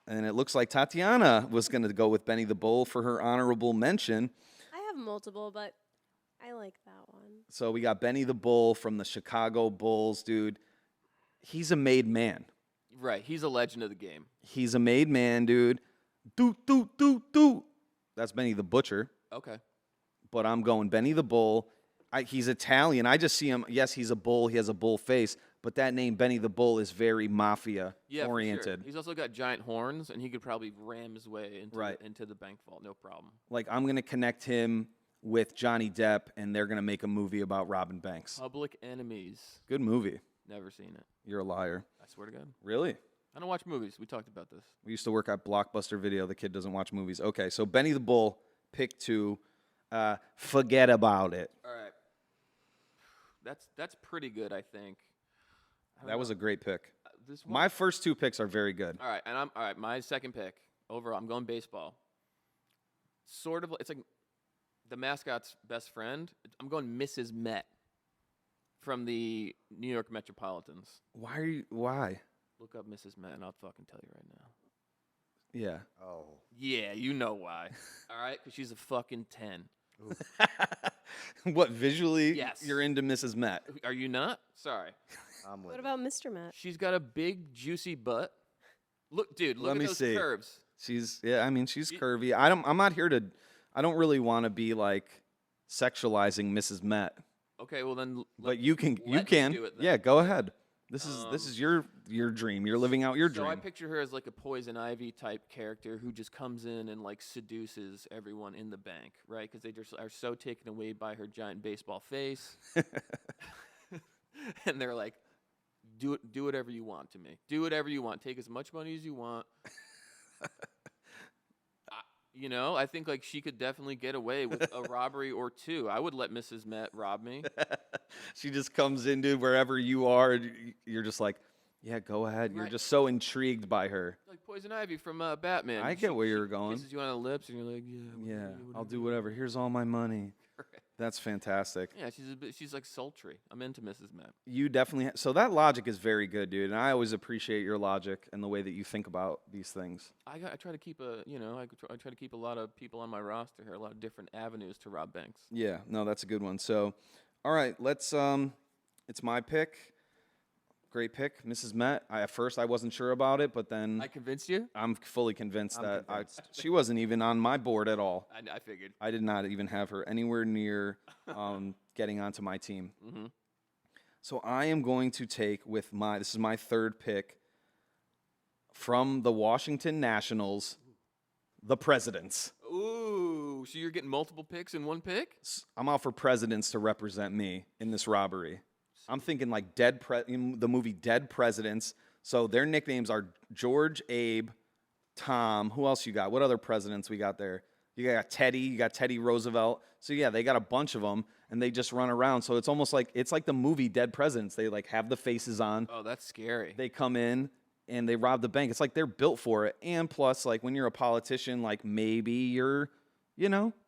and it looks like Tatiana was gonna go with Benny the Bull for her honorable mention. I have multiple, but I like that one. So we got Benny the Bull from the Chicago Bulls, dude. He's a made man. Right. He's a legend of the game. He's a made man, dude. Do. That's Benny the Butcher. Okay. But I'm going Benny the Bull. He's Italian. I just see him. Yes, he's a bull. He has a bull face. But that name, Benny the Bull, is very mafia Yeah, oriented. For sure. He's also got giant horns, and he could probably ram his way into the bank vault, no problem. Like, I'm going to connect him with Johnny Depp, and they're going to make a movie about robbing banks. Public Enemies. Good movie. Never seen it. You're a liar. I swear to God. Really? I don't watch movies. We talked about this. We used to work at Blockbuster Video. The kid doesn't watch movies. Okay, so Benny the Bull, pick 2. Forget about it. All right. That's pretty good, I think. That was a great pick. This one, My first 2 picks are very good. all right, and all right. My second pick overall, I'm going baseball. Sort of, it's like the mascot's best friend. I'm going Mrs. Met from the New York Metropolitans. Why? Look up Mrs. Met, and I'll fucking tell you right now. Yeah. Oh. Yeah, you know why. All right, because she's a fucking 10. What, visually? Yes. You're into Mrs. Met. Are you not? Sorry. I'm with What you. about Mr. Matt? She's got a big, juicy butt. Look, dude, look Let at me those see. curves. She's curvy. I'm not here to, I don't really want to be like sexualizing Mrs. Met. Okay, well then, But you can, let me do it then. Yeah, go ahead. This is your dream. You're living out your So I dream. picture her as like a Poison Ivy type character who just comes in and like seduces everyone in the bank, right? Because they just are so taken away by her giant baseball face, and they're like, do whatever you want to me. Do whatever you want. Take as much money as you want. You know, I think like she could definitely get away with a robbery or two. I would let Mrs. Met rob me. She just comes into wherever you are, and you're just like, yeah, go ahead. You're Right. just so intrigued by her. Like Poison Ivy from Batman. I get where you're going. Kisses you on the lips, and you're like, Yeah, I'll do whatever. Here's all my money. That's fantastic. Yeah, she's like sultry. I'm into Mrs. Met. You definitely so that logic is very good, dude. And I always appreciate your logic and the way that you think about these things. I try to keep I try to keep a lot of people on my roster here, a lot of different avenues to rob banks. Yeah, no, that's a good one. So, all right, let's. It's my pick. Great pick, Mrs. Met. At first, I wasn't sure about it, but then I convinced you? I'm fully convinced that convinced. she wasn't even on my board at all. I figured. I did not even have her anywhere near getting onto my team. Mm-hmm. So I am going to take this is my third pick from the Washington Nationals, the Presidents. Ooh, so you're getting multiple picks in one pick? I'm out for presidents to represent me in this robbery. I'm thinking like in the movie Dead Presidents. So their nicknames are George, Abe, Tom. Who else you got? What other presidents we got there? You got Teddy. You got Teddy Roosevelt. So yeah, they got a bunch of them, and they just run around. So it's almost like the movie Dead Presidents. They like have the faces on. Oh, that's scary. They come in and they rob the bank. It's like they're built for it. And plus, like when you're a politician, like maybe you're,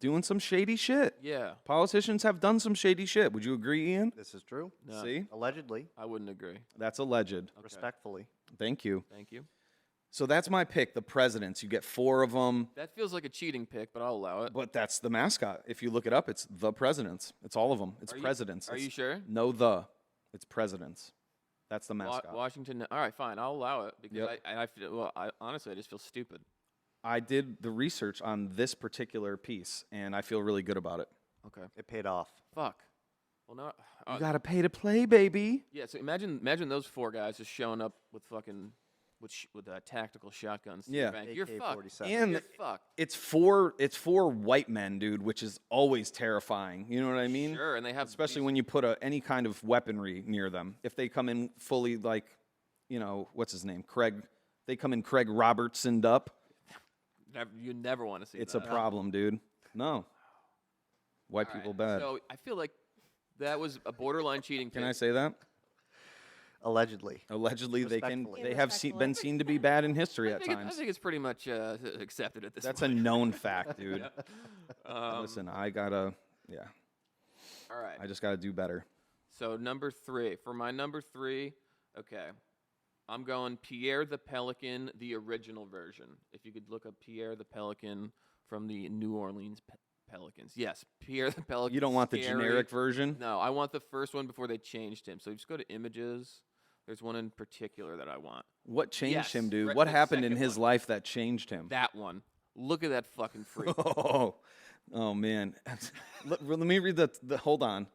doing some shady shit. Yeah. Politicians have done some shady shit. Would you agree, Ian? This is true. No, See? Allegedly. I wouldn't agree. That's alleged. Okay. Respectfully. Thank you. Thank you. So that's my pick, the presidents. You get 4 of them, That feels like a cheating pick, but I'll allow it. but that's the mascot. If you look it up, it's the presidents. It's all of them. It's presidents. Are you sure? No, it's presidents. That's the mascot. Washington. All right, fine. I'll allow it because Yep. I feel, honestly, I just feel stupid. I did the research on this particular piece, and I feel really good about it. Okay. It paid off. Fuck. Well, no. You gotta pay to play, baby. Yeah. So imagine those 4 guys just showing up with fucking with tactical shotguns. To Yeah. your bank. You're fucked. AK-47. And You're fucked. it's four white men, dude, which is always terrifying. You know what I mean? Sure, and they have Especially these- when you put any kind of weaponry near them. If they come in fully like, what's his name? Craig. They come in Craig Robertsoned up. you never want to see. It's that. a problem, dude. No. White All people right, bad. So I feel like that was a borderline cheating. Can pick. I say that? Allegedly. Allegedly, Respectfully. they have been seen to be bad in history at I times. think it's pretty much accepted at this That's a point. known fact, dude. Um, Listen, all I right. just gotta do better. So number 3. For my number 3, okay. I'm going Pierre the Pelican, the original version. If you could look up Pierre the Pelican from the New Orleans Pelicans. Yes, Pierre the Pelican. You don't want the scary. generic version? No, I want the first one before they changed him. So you just go to images. There's one in particular that I want. What changed Yes, him, dude? right, What the happened in second his one. life that changed him? That one. Look at that fucking freak. Oh man. Let me read the hold on.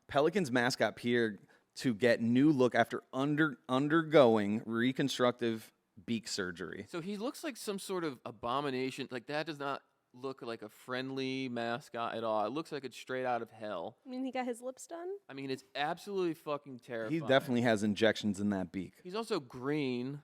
Pelicans mascot Pierre to get new look after undergoing reconstructive beak surgery. So he looks like some sort of abomination. Like that does not look like a friendly mascot at all. It looks like it's straight out of hell. I mean, he got his lips done. I mean, it's absolutely fucking terrifying. He definitely has injections in that beak. He's also green.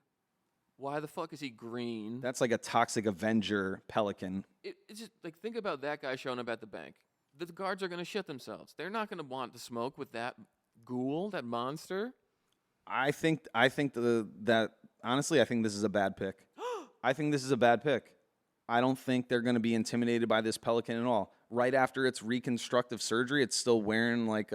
Why the fuck is he green? That's like a toxic Avenger pelican. It's just like think about that guy showing up at the bank. The guards are gonna shit themselves. They're not gonna want to smoke with that ghoul, that monster. I think that honestly, I think this is a bad pick. I think this is a bad pick. I don't think they're going to be intimidated by this pelican at all. Right after its reconstructive surgery, it's still wearing like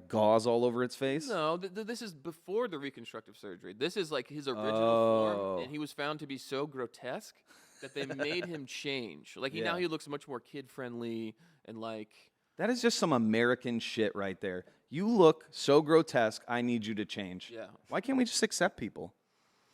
gauze all over its face. No, this is before the reconstructive surgery. This is like his original Oh. form, and he was found to be so grotesque that they made him change. Like now Yeah. he looks much more kid friendly and like. That is just some American shit right there. You look so grotesque, I need you to change. Yeah. Why can't we just accept people?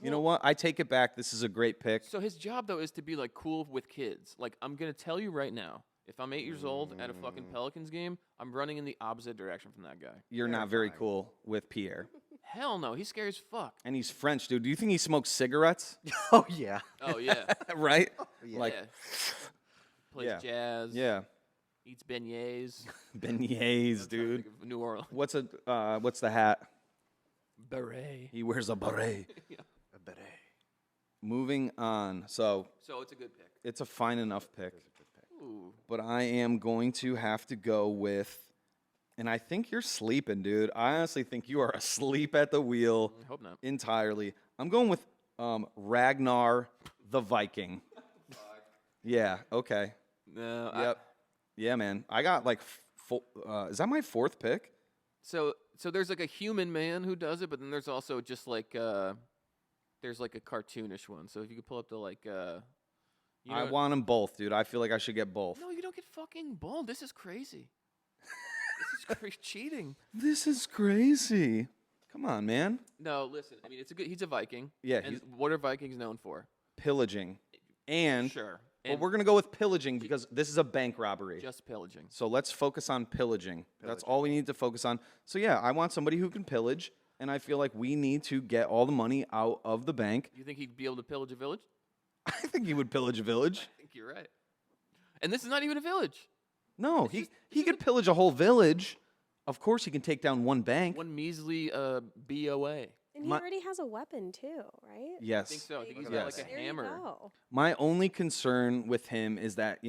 You know what? I take it back. This is a great pick. So his job though is to be like cool with kids. Like I'm gonna tell you right now, if I'm 8 years old at a fucking Pelicans game, I'm running in the opposite direction from that guy. You're not very cool with Pierre. Hell no, he's scary as fuck. And he's French, dude. Do you think he smokes cigarettes? Oh yeah. Oh yeah, Right? Yeah. Like, yeah. Plays yeah. jazz. yeah. Eats beignets. Beignets, dude. New Orleans. What's the hat? Beret. He wears a beret. A beret. Moving on. So So it's a good pick. it's a fine enough pick. Ooh. But I am going to have to go with, and I think you're sleeping, dude. I honestly think you are asleep at the wheel I hope not. entirely. I'm going with Ragnar the Viking. Yeah, okay. No. Yep. Yeah, man. I got like, is that my fourth pick? So there's like a human man who does it, but then there's also just like there's like a cartoonish one. So if you could pull up the like you I know- want them both, dude. I feel like I should get both. No, you don't get fucking bald. This is crazy. This is cheating. This is crazy. Come on, man. No, listen. I mean, it's a good. He's a Viking. Yeah, And he's- what are Vikings known for? Pillaging. And, Sure. but And we're going to go with pillaging because this is a bank robbery. just pillaging. So let's focus on pillaging. That's all we need to focus on. So yeah, I want somebody who can pillage, and I feel like we need to get all the money out of the bank. You think he'd be able to pillage a village? I think he would pillage a village. I think you're right. And this is not even a village. No, It's just- he could pillage a whole village. Of course, he can take down one bank. One measly BOA. And he My- already has a weapon too, right? Yes. I think so. I think he's at got that. like a There you hammer. go. My only concern with him is that,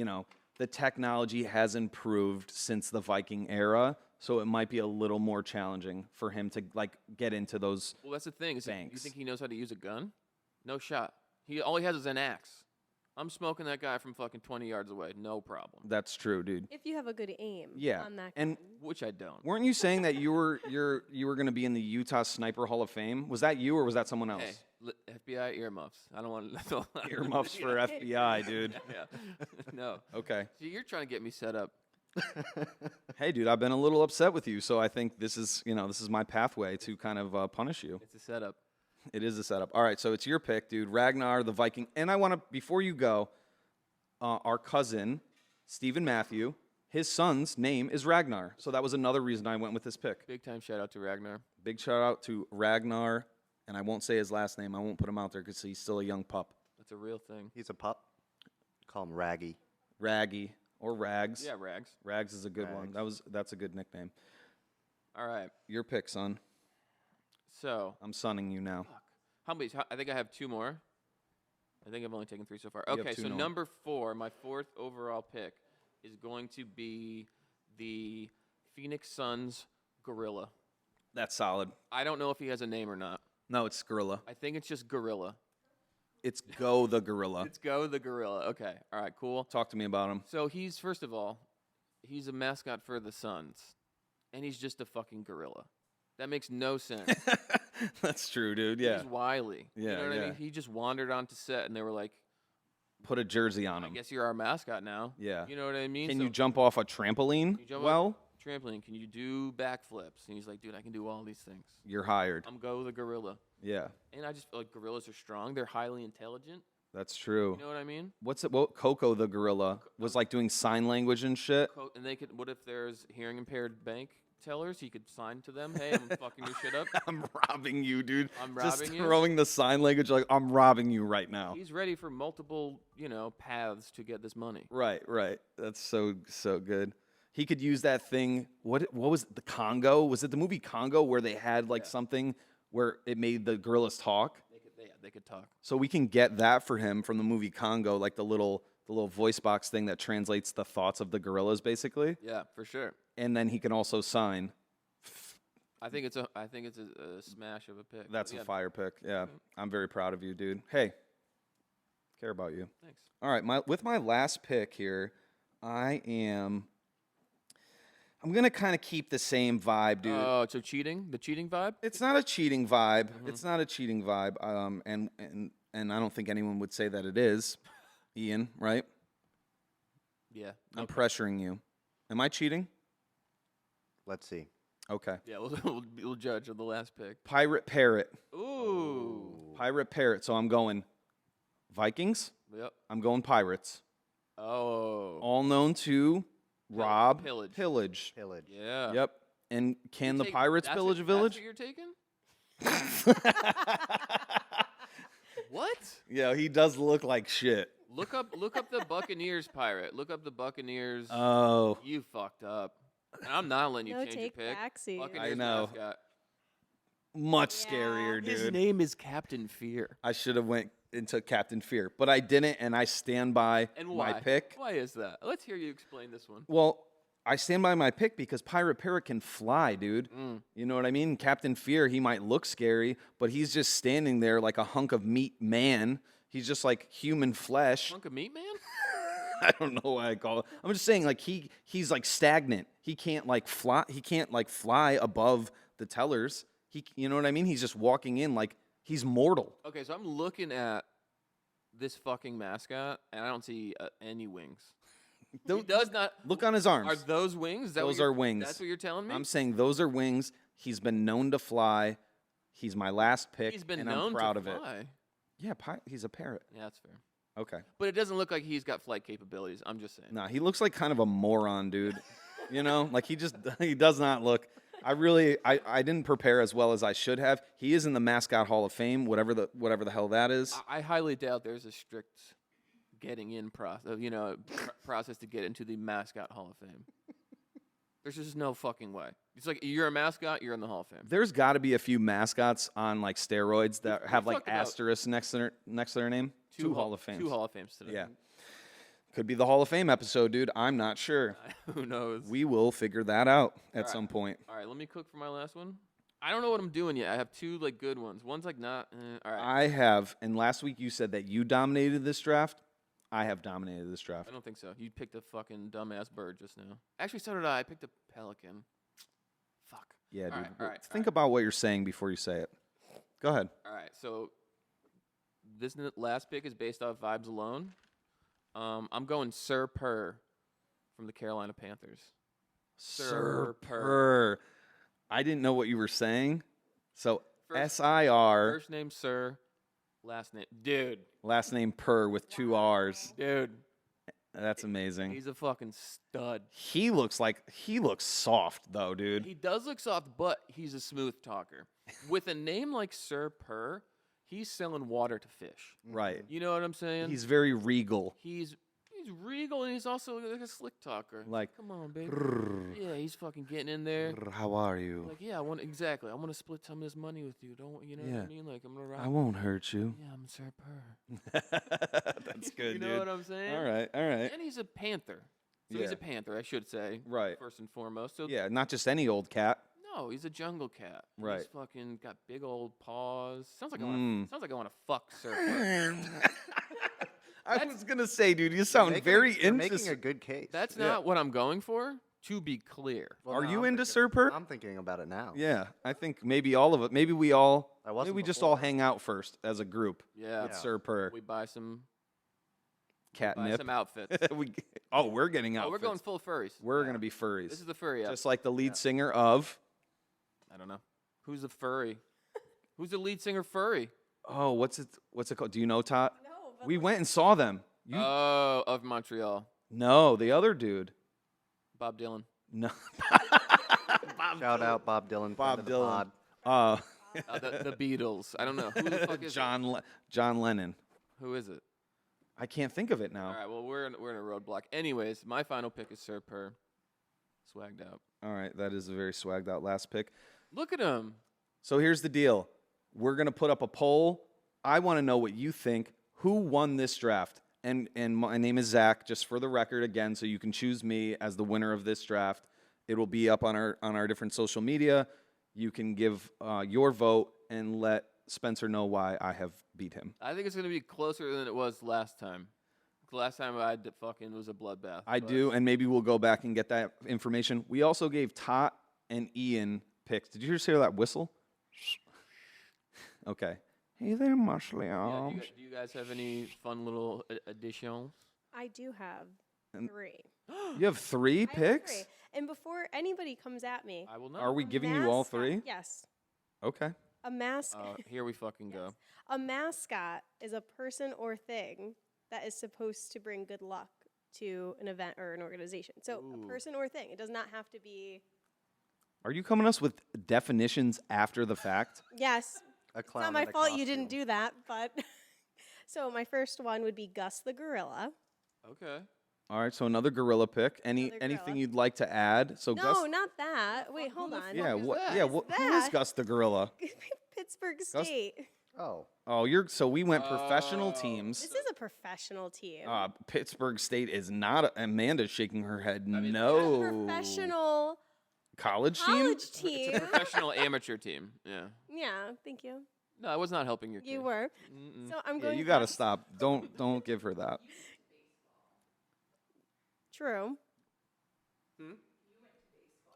the technology has improved since the Viking era, so it might be a little more challenging for him to like get into those. Well, that's the thing. Is you Banks. think he knows how to use a gun? No shot. All he has is an axe. I'm smoking that guy from fucking 20 yards away. No problem. That's true, dude. If you have a good aim Yeah, on that and gun. Which I don't. weren't you saying that you were going to be in the Utah Sniper Hall of Fame? Was that you or was that someone else? Hey, FBI earmuffs. I don't want to. Earmuffs for FBI, dude. Yeah. No. Okay. See, you're trying to get me set up. Hey, dude, I've been a little upset with you, so I think this is my pathway to kind of punish you. It's a setup. It is a setup. All right, so it's your pick, dude. Ragnar the Viking. And I want to, before you go, our cousin, Stephen Matthew, his son's name is Ragnar. So that was another reason I went with this pick. Big time shout out to Ragnar. Big shout out to Ragnar. And I won't say his last name. I won't put him out there because he's still a young pup. That's a real thing. He's a pup. Call him Raggy. Raggy or Rags. Yeah, Rags. Rags is a good one. Rags. That's a good nickname. All right. Your pick, son. So, I'm sunning you now. how many? I think I have two more. I think I've only taken three so far. You have Okay, two so more. number 4, my fourth overall pick, is going to be the Phoenix Suns Gorilla. That's solid. I don't know if he has a name or not. No, it's Gorilla. I think it's just Gorilla. It's Go the Gorilla. Let's go the Gorilla. Okay. All right, cool. Talk to me about him. So he's, first of all, he's a mascot for the Suns, and he's just a fucking gorilla. That makes no sense. That's true, dude. Yeah. He's wily. You Yeah, know what I yeah. mean? He just wandered onto set, and they were like, Put a jersey on I him. guess you're our mascot now. Yeah. You know what I mean? Can So- you jump off a trampoline? you jump Well, off trampoline? Can you do backflips? And he's like, dude, I can do all these things. you're hired. I'm go the gorilla. Yeah, And I just feel like gorillas are strong. They're highly intelligent. that's true. You know what I mean? What's it? What Coco the gorilla was like doing sign language and shit. And they could. What if there's hearing impaired bank tellers? He could sign to them, "Hey, I'm fucking your shit up." I'm robbing you, dude. I'm Just robbing you? throwing the sign language like I'm robbing you right now. He's ready for multiple, paths to get this money. Right, right. That's so good. He could use that thing. What was it, the Congo? Was it the movie Congo where they had like something where it made the gorillas talk? They could talk. So we can get that for him from the movie Congo, like the little voice box thing that translates the thoughts of the gorillas, basically. Yeah, for sure. And then he can also sign. I think it's a smash of a pick. That's Yeah, a fire pick. Yeah, I'm very proud of you, dude. Hey, care about you. Thanks. All right, with my last pick here, I'm gonna kind of keep the same vibe, dude. Oh, so cheating? The cheating vibe? It's not a cheating vibe. It's not a cheating vibe. And I don't think anyone would say that it is. Ian, right? Yeah. I'm pressuring you. Am I cheating? Let's see. Okay. Yeah, we'll judge on the last pick. Pirate Parrot. Ooh. Pirate Parrot. So I'm going Vikings. Yep. I'm going Pirates. Oh. All known to rob, pillage. pillage. Pillage. Yeah. Yep. And can the Pirates that's pillage a That's village? what you're taking? What? Yeah, he does look like shit. Look up the Buccaneers pirate. Look up the Buccaneers. Oh, You fucked up. And I'm not letting you No change your take pick. backsies. Buccaneers I know. mascot. much Yeah. scarier, His dude. name is Captain Fear. I should have went into Captain Fear, but I didn't, and I stand by And why? my pick. Why is that? Let's hear you explain this one. Well, I stand by my pick because Pirate Parrot can fly, dude. You know what I mean? Captain Fear, he might look scary, but he's just standing there like a hunk of meat man. He's just like human flesh. Hunk of meat, man? I don't know why I call it. I'm just saying, like he's like stagnant. He can't like fly. He can't like fly above the tellers. You know what I mean? He's just walking in like he's mortal. Okay, so I'm looking at this fucking mascot, and I don't see any wings. He does not. Look on his arms. Are those wings? Is that what Those you're- are wings. That's what you're telling me? I'm saying those are wings. He's been known to fly. He's my last pick, He's been and known I'm proud to of it. fly. Yeah, he's a parrot. Yeah, that's fair. Okay. But it doesn't look like he's got flight capabilities. I'm just saying. Nah, he looks like kind of a moron, dude. You know, like he does not look. I didn't prepare as well as I should have. He is in the Mascot Hall of Fame, whatever the hell that is. I highly doubt there's a strict getting in process, process to get into the Mascot Hall of Fame. There's just no fucking way. It's like you're a mascot, you're in the Hall of Fame. There's got to be a few mascots on like steroids that have like talked about- asterisks next to their name. Two Hall of Fames. Two Hall of Fames today. Yeah. Could be the Hall of Fame episode, dude. I'm not sure. Who knows? We will figure that out at Alright. some point. All right, let me cook for my last one. I don't know what I'm doing yet. I have two like good ones. One's like not. All right. I have, and last week you said that you dominated this draft. I have dominated this draft. I don't think so. You picked a fucking dumbass bird just now. Actually, so did I. I picked a pelican. Fuck. Yeah, dude. All right, Think about what you're saying before you say it. Go ahead. All right. So this last pick is based off vibes alone. I'm going Sir Purr from the Carolina Panthers. Sir Purr. I didn't know what you were saying. So First- SIR, First name Sir, last name dude. last name Purr with 2 R's. Dude, That's amazing. he's a fucking stud. He looks soft though, dude. He does look soft, but he's a smooth talker. With a name like Sir Purr, he's selling water to fish. Right. You know what I'm saying? He's very regal. He's regal, and he's also like a slick talker. Like, Come on, baby. "Brrr, Yeah, he's fucking getting in there. how are you? Like, yeah, I want to split some of this money with you. Don't you know what Yeah. I mean? Like, I'm gonna rock. I won't hurt you. Yeah, I'm Sir Purr. That's good, You dude. know what I'm saying? All right. And he's a panther. So he's Yeah. a panther, I should say. Right. First and foremost. So Yeah, not just any old cat. no, he's a jungle cat. Right. He's fucking got big old paws. Sounds like I want to fuck Sir Purr. I was gonna say, dude, you sound very You're making a into. good case. That's Yeah. not what I'm going for. To be clear. Well, Are no, you I'm into thinking- Sir Purr? I'm thinking about it now. Yeah, I think maybe all of it. Maybe we all. I Maybe wasn't we just all before. hang out first as a group Yeah. with Sir Purr. We buy some Catnip. some outfits. We're getting out. Oh, we're going full furries. We're gonna be furries. This is the furry Just like the lead singer of. I don't know. Who's the furry? Who's the lead singer furry? Oh, what's it called? Do you know, Tot? No, but We went and saw them. Oh, of Montreal. No, the other dude. Bob Dylan. No. Shout out Bob Dylan. Bob friend of the Dylan. pod. The Beatles. I don't know. Who the fuck is it? John Lennon. Who is it? I can't think of it now. All right, well, we're in a roadblock. Anyways, my final pick is Sir Purr. Swagged out. All right, that is a very swagged out last pick. Look at him. So here's the deal. We're going to put up a poll. I want to know what you think. Who won this draft? And my name is Zach, just for the record again, so you can choose me as the winner of this draft. It will be up on our different social media. You can give your vote and let Spencer know why I have beat him. I think it's going to be closer than it was last time. Last time fucking was a bloodbath. I but- do, and maybe we'll go back and get that information. We also gave Tot and Ian picks. Did you just hear that whistle? Okay. Hey there, muscly Yeah, arms. do you guys have any fun little additions? I do have And- 3. You have 3 I have picks? 3. And before anybody comes at me, I will not. Are we a giving you all mascot- 3? Yes. Okay. A mascot. Here we fucking go. A mascot is a person or thing that is supposed to bring good luck to an event or an organization. So Ooh. a person or thing. It does not have to be. Are you coming us with definitions after the fact? Yes. A It's clown not my in a fault you didn't costume. do that, but so my first one would be Gus the gorilla. Okay. All right, so another gorilla pick. Another Anything gorilla. you'd like to add? So No, Gus, not that. Wait, hold on. yeah, is what? that? Yeah, What is who is that? Gus the gorilla? Pittsburgh State. Oh, Oh, so we went professional teams. This is a professional team. Pittsburgh State is not. Amanda's shaking her head. A No. professional College team. college team. Professional amateur team. Yeah. Yeah, thank you. No, I was not helping your case. You were. Mm-mm. So I'm Yeah, going. you gotta Gus. stop. Don't give her that. True.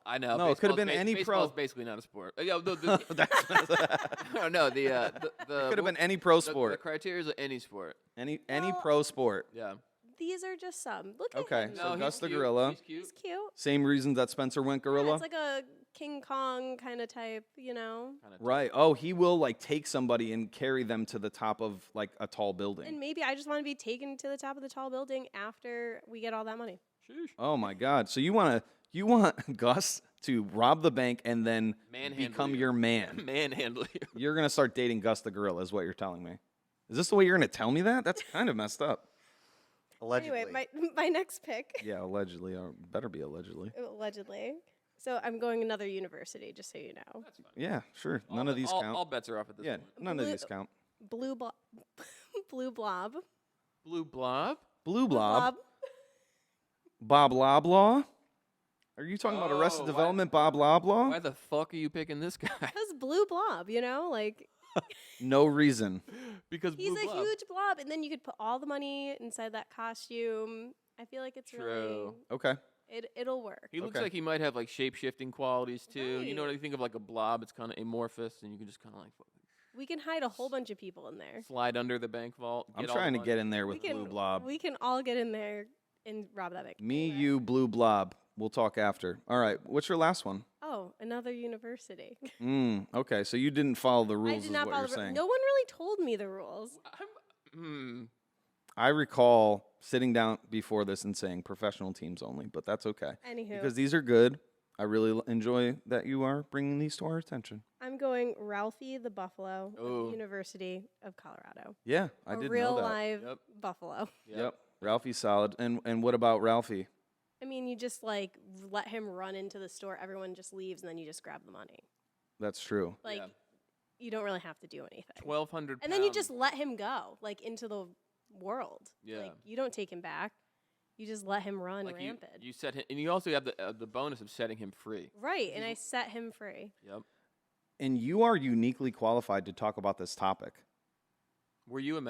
I know. No, it could've baseball's been any pro- Baseball's basically not a sport. Yeah, That's no, the could have been any pro The sport. criteria is any sport. Any Well- pro sport. Yeah. These are just some. Look at Okay, him. so he's Gus the cute. gorilla. He's cute. He's cute. Same reasons that Spencer went Yeah, gorilla. it's like a King Kong kind of type, you know. Kinda Right. Oh, he will like take somebody and carry them to the top of like a tall And building. maybe I just want to be taken to the top of the tall building after we get all that money. Sheesh. Oh my God. So you want Gus to rob the bank and then Manhandle become you. your man. Manhandle you. You're gonna start dating Gus the gorilla, is what you're telling me. Is this the way you're gonna tell me that? That's kind of messed up. allegedly. Anyway, my next pick, Yeah, allegedly, or better be allegedly. allegedly. So I'm going another university, just so you know. That's fine. Yeah, sure. None of these count. All bets are off at this Yeah, point. none of Blue- these count. Blue blob. Blue blob. Blue blob. Blue blob. Bob Loblaw. Are you talking about Arrested Oh, Development? Bob Loblaw? Why the fuck are you picking this guy? Because blue blob, you know, like No reason. Because he's blue a blob. huge blob, and then you could put all the money inside that costume. I feel like it's really True. Okay. it'll work. He looks Okay. like he might have like shape shifting qualities too. You know Right. what I think of like a blob? It's kind of amorphous, and you can just kind of like We can hide a whole bunch of people in there. slide under the bank vault. I'm get all the trying to money. get in there We with can Blue Blob. We can all get in there and rob that bank. Me, Anyway. you, Blue Blob. We'll talk after. All right. What's your last one? Oh, another university. Okay. So you didn't follow the I rules, did is not what follow you're the saying. No one really told me the rules. I recall sitting down before this and saying professional teams only, but that's okay. Anywho, Because these are good. I really enjoy that you are bringing these to our attention. I'm going Ralphie the Buffalo of Ooh. the University of Colorado. Yeah, I A did real know that. live Yep. buffalo. Yep. Ralphie's solid. And what about Ralphie? I mean, you just like let him run into the store. Everyone just leaves, and then you just grab the money. That's true. Like, Yeah. you don't really have to do anything. 1,200. And then you just let him go, like into the world. Yeah. Like you don't take him back. You just let him run like rampant. you set him, and you also have the bonus of setting him free. Right, and I set him free. Yep. And you are uniquely qualified to talk about this topic. Were you a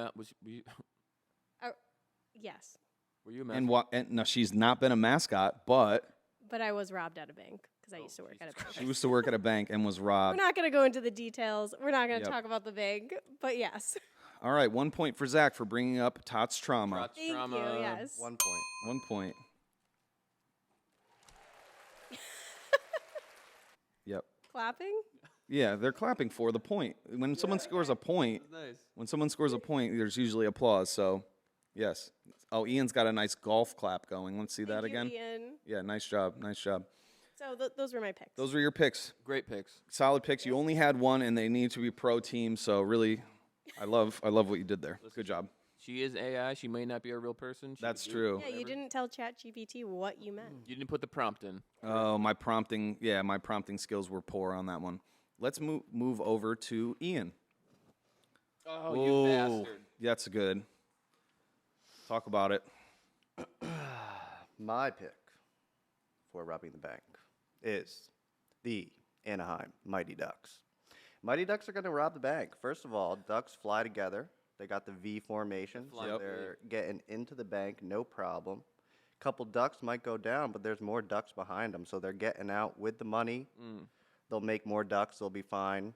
Yes, Were you a And what? And no, she's not been a mascot, but but I was robbed at a bank because I used to work at a bank. she used to work at a bank and was We're robbed. not going to go into the details. We're not going to Yep. talk about the bank, but yes. All right, 1 point for Zach for bringing up Tot's trauma. Trot's Thank trauma. you. Yes. 1 point. 1 point. Yep. Clapping? Yeah, they're clapping for the point. When someone scores a point, Nice. when someone scores a point, there's usually applause. So, yes. Oh, Ian's got a nice golf clap going. Let's see that Thank you, again. Ian. Yeah, nice job. Nice job. So those were my picks. Those were your picks. Great picks. Solid picks. You only had one, and they need to be pro team. So really, I love what you did there. Good job. She is AI. She may not be a real person. She That's could do true. yeah, you whatever. didn't tell ChatGPT what you meant. You didn't put the prompt in. Oh, my prompting. Yeah, my prompting skills were poor on that one. Let's move over to Ian. Oh, Whoa, you bastard. that's good. Talk about it. My pick for robbing the bank is the Anaheim Mighty Ducks. Mighty Ducks are going to rob the bank. First of all, ducks fly together. They got the V formation, so Yep. they're getting into the bank, no problem. Couple ducks might go down, but there's more ducks behind them, so they're getting out with the money. They'll make more ducks. They'll be fine.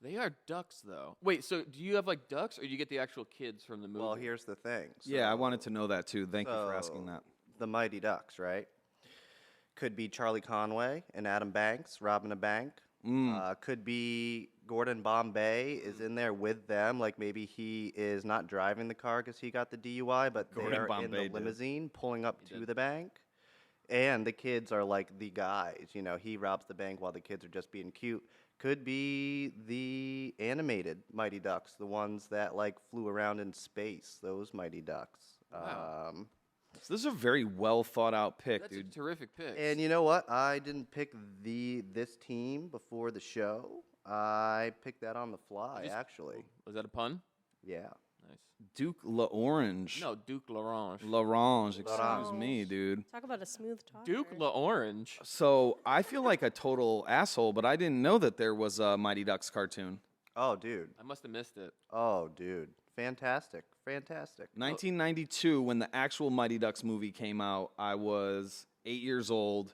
They are ducks, though. Wait, so do you have like ducks, or do you get the actual kids from the movie? Well, here's the thing. Yeah, I So- wanted to know that too. Thank you for asking So, that. The Mighty Ducks, right? Could be Charlie Conway and Adam Banks robbing a bank. Could be Gordon Bombay is in there with them. Like maybe he is not driving the car because he got the DUI, but Gordon they're in Bombay the did. limousine pulling up to the bank. And the kids are like the guys. You know, he robs the bank while the kids are just being cute. Could be animated Mighty Ducks, the ones that like flew around in space. Those Mighty Ducks. Wow. So this is a very well thought out pick, That's dude. a terrific pick. And you know what? I didn't pick this team before the show. I picked that on the fly, actually. Was that a pun? Yeah. Nice. Duke LaOrange. No, Duke L'Orange. LaOrange, excuse L'Orange. me, dude. Talk about a smooth talker. Duke L'Orange. So I feel like a total asshole, but I didn't know that there was a Mighty Ducks cartoon. Oh, dude. I must have missed it. Oh, dude. Fantastic. Fantastic. 1992, when the actual Mighty Ducks movie came out, I was 8 years old,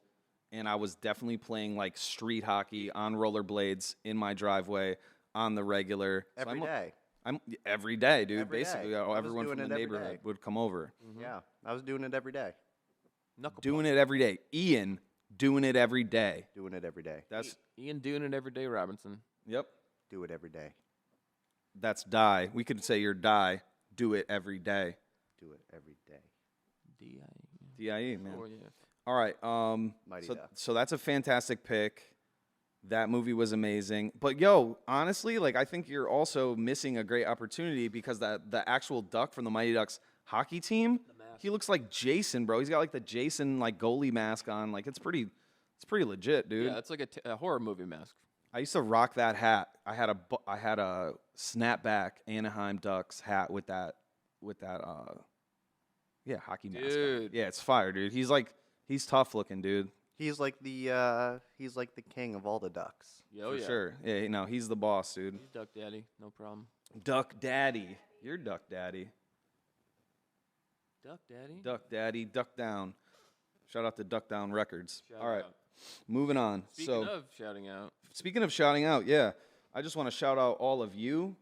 and I was definitely playing like street hockey on rollerblades in my driveway on the regular. Every day. I'm every day, dude. Every day. Basically, I was everyone doing from the it every neighborhood day. would come over. Yeah. I was doing it every day. Knuckle Doing it every day. Ian, doing it every day. Doing it every day. That's Ian doing it every day, Robinson. yep. Do it every day. That's die. We could say you're die. Do it every day. Do it every day. D-I-E. DIE, man. Oh, yeah. All right. Mighty So, Ducks. so that's a fantastic pick. That movie was amazing. But yo, honestly, like I think you're also missing a great opportunity because the actual duck from the Mighty Ducks hockey team, he looks like Jason, bro. He's got like the Jason like goalie mask on. Like it's pretty legit, dude. Yeah, it's like a horror movie mask. I used to rock that hat. I had a snapback Anaheim Ducks hat with that hockey mask. On. Dude. Yeah, it's fire, dude. He's tough looking, dude. He's like the king of all the ducks. Yo, For yeah. sure. Yeah, no, he's the boss, dude. He's Duck Daddy, no problem. Duck Daddy. You're Duck Daddy. Duck Daddy? Duck Daddy, Duck Down. Shout out to Duck Down Records. Shout All right, out. moving on. Speaking of shouting out, Speaking of shouting out, yeah, I just want to shout out all of you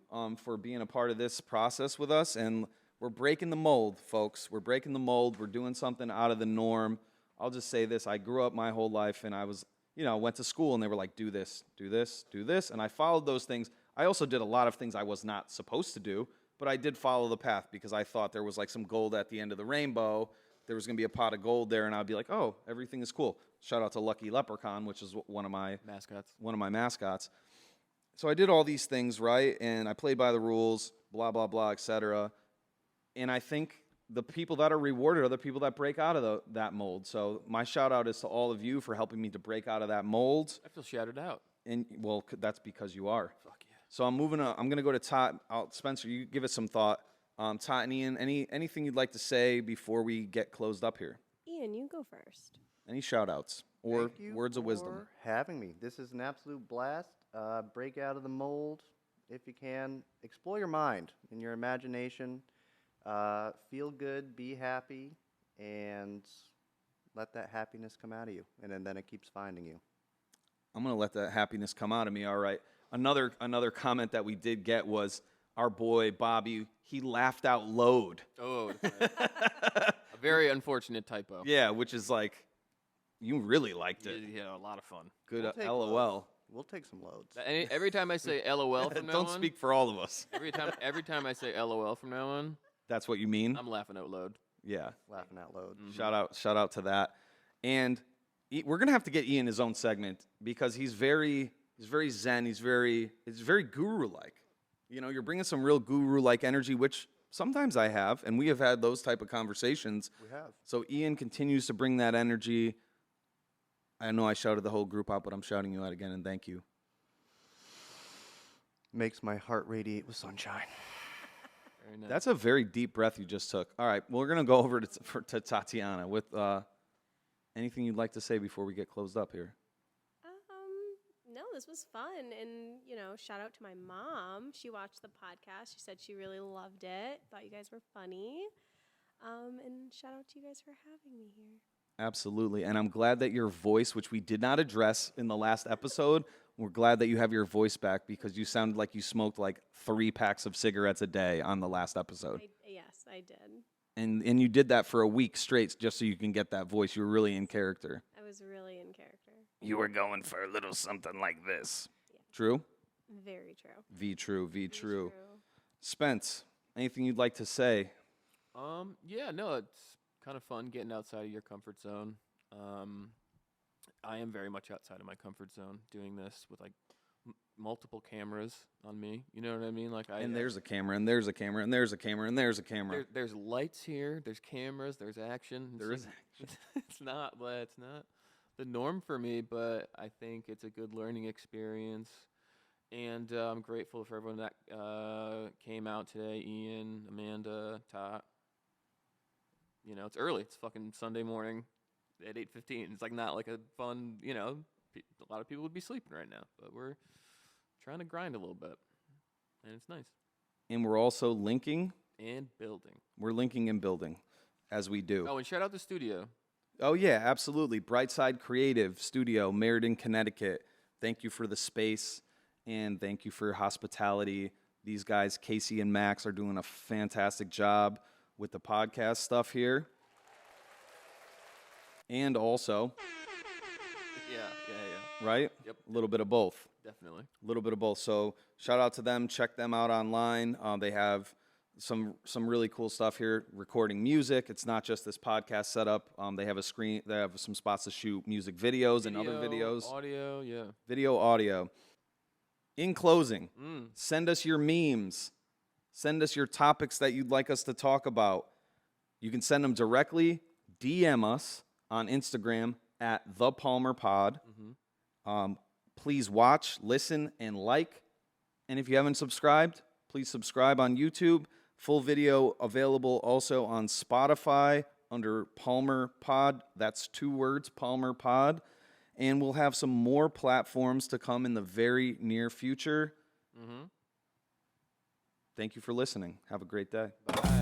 for being a part of this process with us. And we're breaking the mold, folks. We're breaking the mold. We're doing something out of the norm. I'll just say this. I grew up my whole life, and I was, went to school, and they were like, do this, do this, do this. And I followed those things. I also did a lot of things I was not supposed to do, but I did follow the path because I thought there was like some gold at the end of the rainbow. There was going to be a pot of gold there, and I'd be like, oh, everything is cool. Shout out to Lucky Leprechaun, which is one of my mascots. So I did all these things, right? And I played by the rules, blah, blah, blah, etc. And I think the people that are rewarded are the people that break out of that mold. So my shout out is to all of you for helping me to break out of that mold. I feel shouted out. And well, that's because you are. Fuck yeah. So I'm moving on. I'm going to go to Todd. Spencer, you give us some thought. Todd and Ian, anything you'd like to say before we get closed up here? Ian, you go first. Any shout outs or Thank you words of wisdom? for having me. This is an absolute blast. Break out of the mold if you can. Explore your mind and your imagination. Feel good, be happy, and let that happiness come out of you. And then it keeps finding you. I'm going to let that happiness come out of me, all right. Another comment that we did get was our boy Bobby, he laughed out loud. Oh, a very unfortunate typo. Yeah, which is like, you really liked it. Yeah, a lot of fun. Good We'll take LOL. loads. We'll take some loads. Every time I say LOL from now Don't on, speak for all of us. every time I say LOL from now on, That's what you mean? I'm laughing out loud. Yeah. Laughing out loud. Shout out to that. And we're gonna have to get Ian his own segment because he's very zen. It's very guru like. You're bringing some real guru like energy, which sometimes I have, and we have had those type of conversations. We have. So Ian continues to bring that energy. I know I shouted the whole group out, but I'm shouting you out again, and thank you. Makes my heart radiate with sunshine. Very nice. That's a very deep breath you just took. All right, well, we're gonna go over to Tatiana with anything you'd like to say before we get closed up here. No, this was fun. And, shout out to my mom. She watched the podcast. She said she really loved it. Thought you guys were funny. And shout out to you guys for having me here. Absolutely, and I'm glad that your voice, which we did not address in the last episode, we're glad that you have your voice back because you sounded like you smoked like 3 packs of cigarettes a day on the last episode. Yes, I did. And you did that for a week straight just so you can get that voice. You were really in character. I was really in character. You were going for a little something like this. Yeah. True? Very true. V true. Spence, anything you'd like to say? Yeah, no, it's kind of fun getting outside of your comfort zone. I am very much outside of my comfort zone doing this with like multiple cameras on me. You know what I mean? Like And there's a camera, and there's a camera, and there's a camera, and there's a camera. there's lights here. There's cameras. There's action. There is It's not the norm for me, but I think it's a good learning experience. And I'm grateful for everyone that came out today. Ian, Amanda, Tot. You know, it's early. It's fucking Sunday morning at 8:15. It's like not like a fun, you know, a lot of people would be sleeping right now, but we're trying to grind a little bit, and it's nice. And we're also linking. And building. We're linking and building, as we do. Oh, and shout out the studio. Oh, yeah, absolutely. Brightside Creative Studio, Meriden, Connecticut. Thank you for the space, and thank you for your hospitality. These guys, Casey and Max, are doing a fantastic job with the podcast stuff here. And also, Yeah. right? Yep. A little bit of both. Definitely. A little bit of both. So shout out to them. Check them out online. They have some really cool stuff here, recording music. It's not just this podcast setup. They have a screen. They have some spots to shoot music videos and other videos. Audio, yeah. Video, audio. In closing, send us your memes. Send us your topics that you'd like us to talk about. You can send them directly. DM us on Instagram at The Palmer Pod. Please watch, listen, and like. And if you haven't subscribed, please subscribe on YouTube. Full video available also on Spotify under Palmer Pod. That's 2 words, Palmer Pod. And we'll have some more platforms to come in the very near future. Thank you for listening. Have a great day. Bye.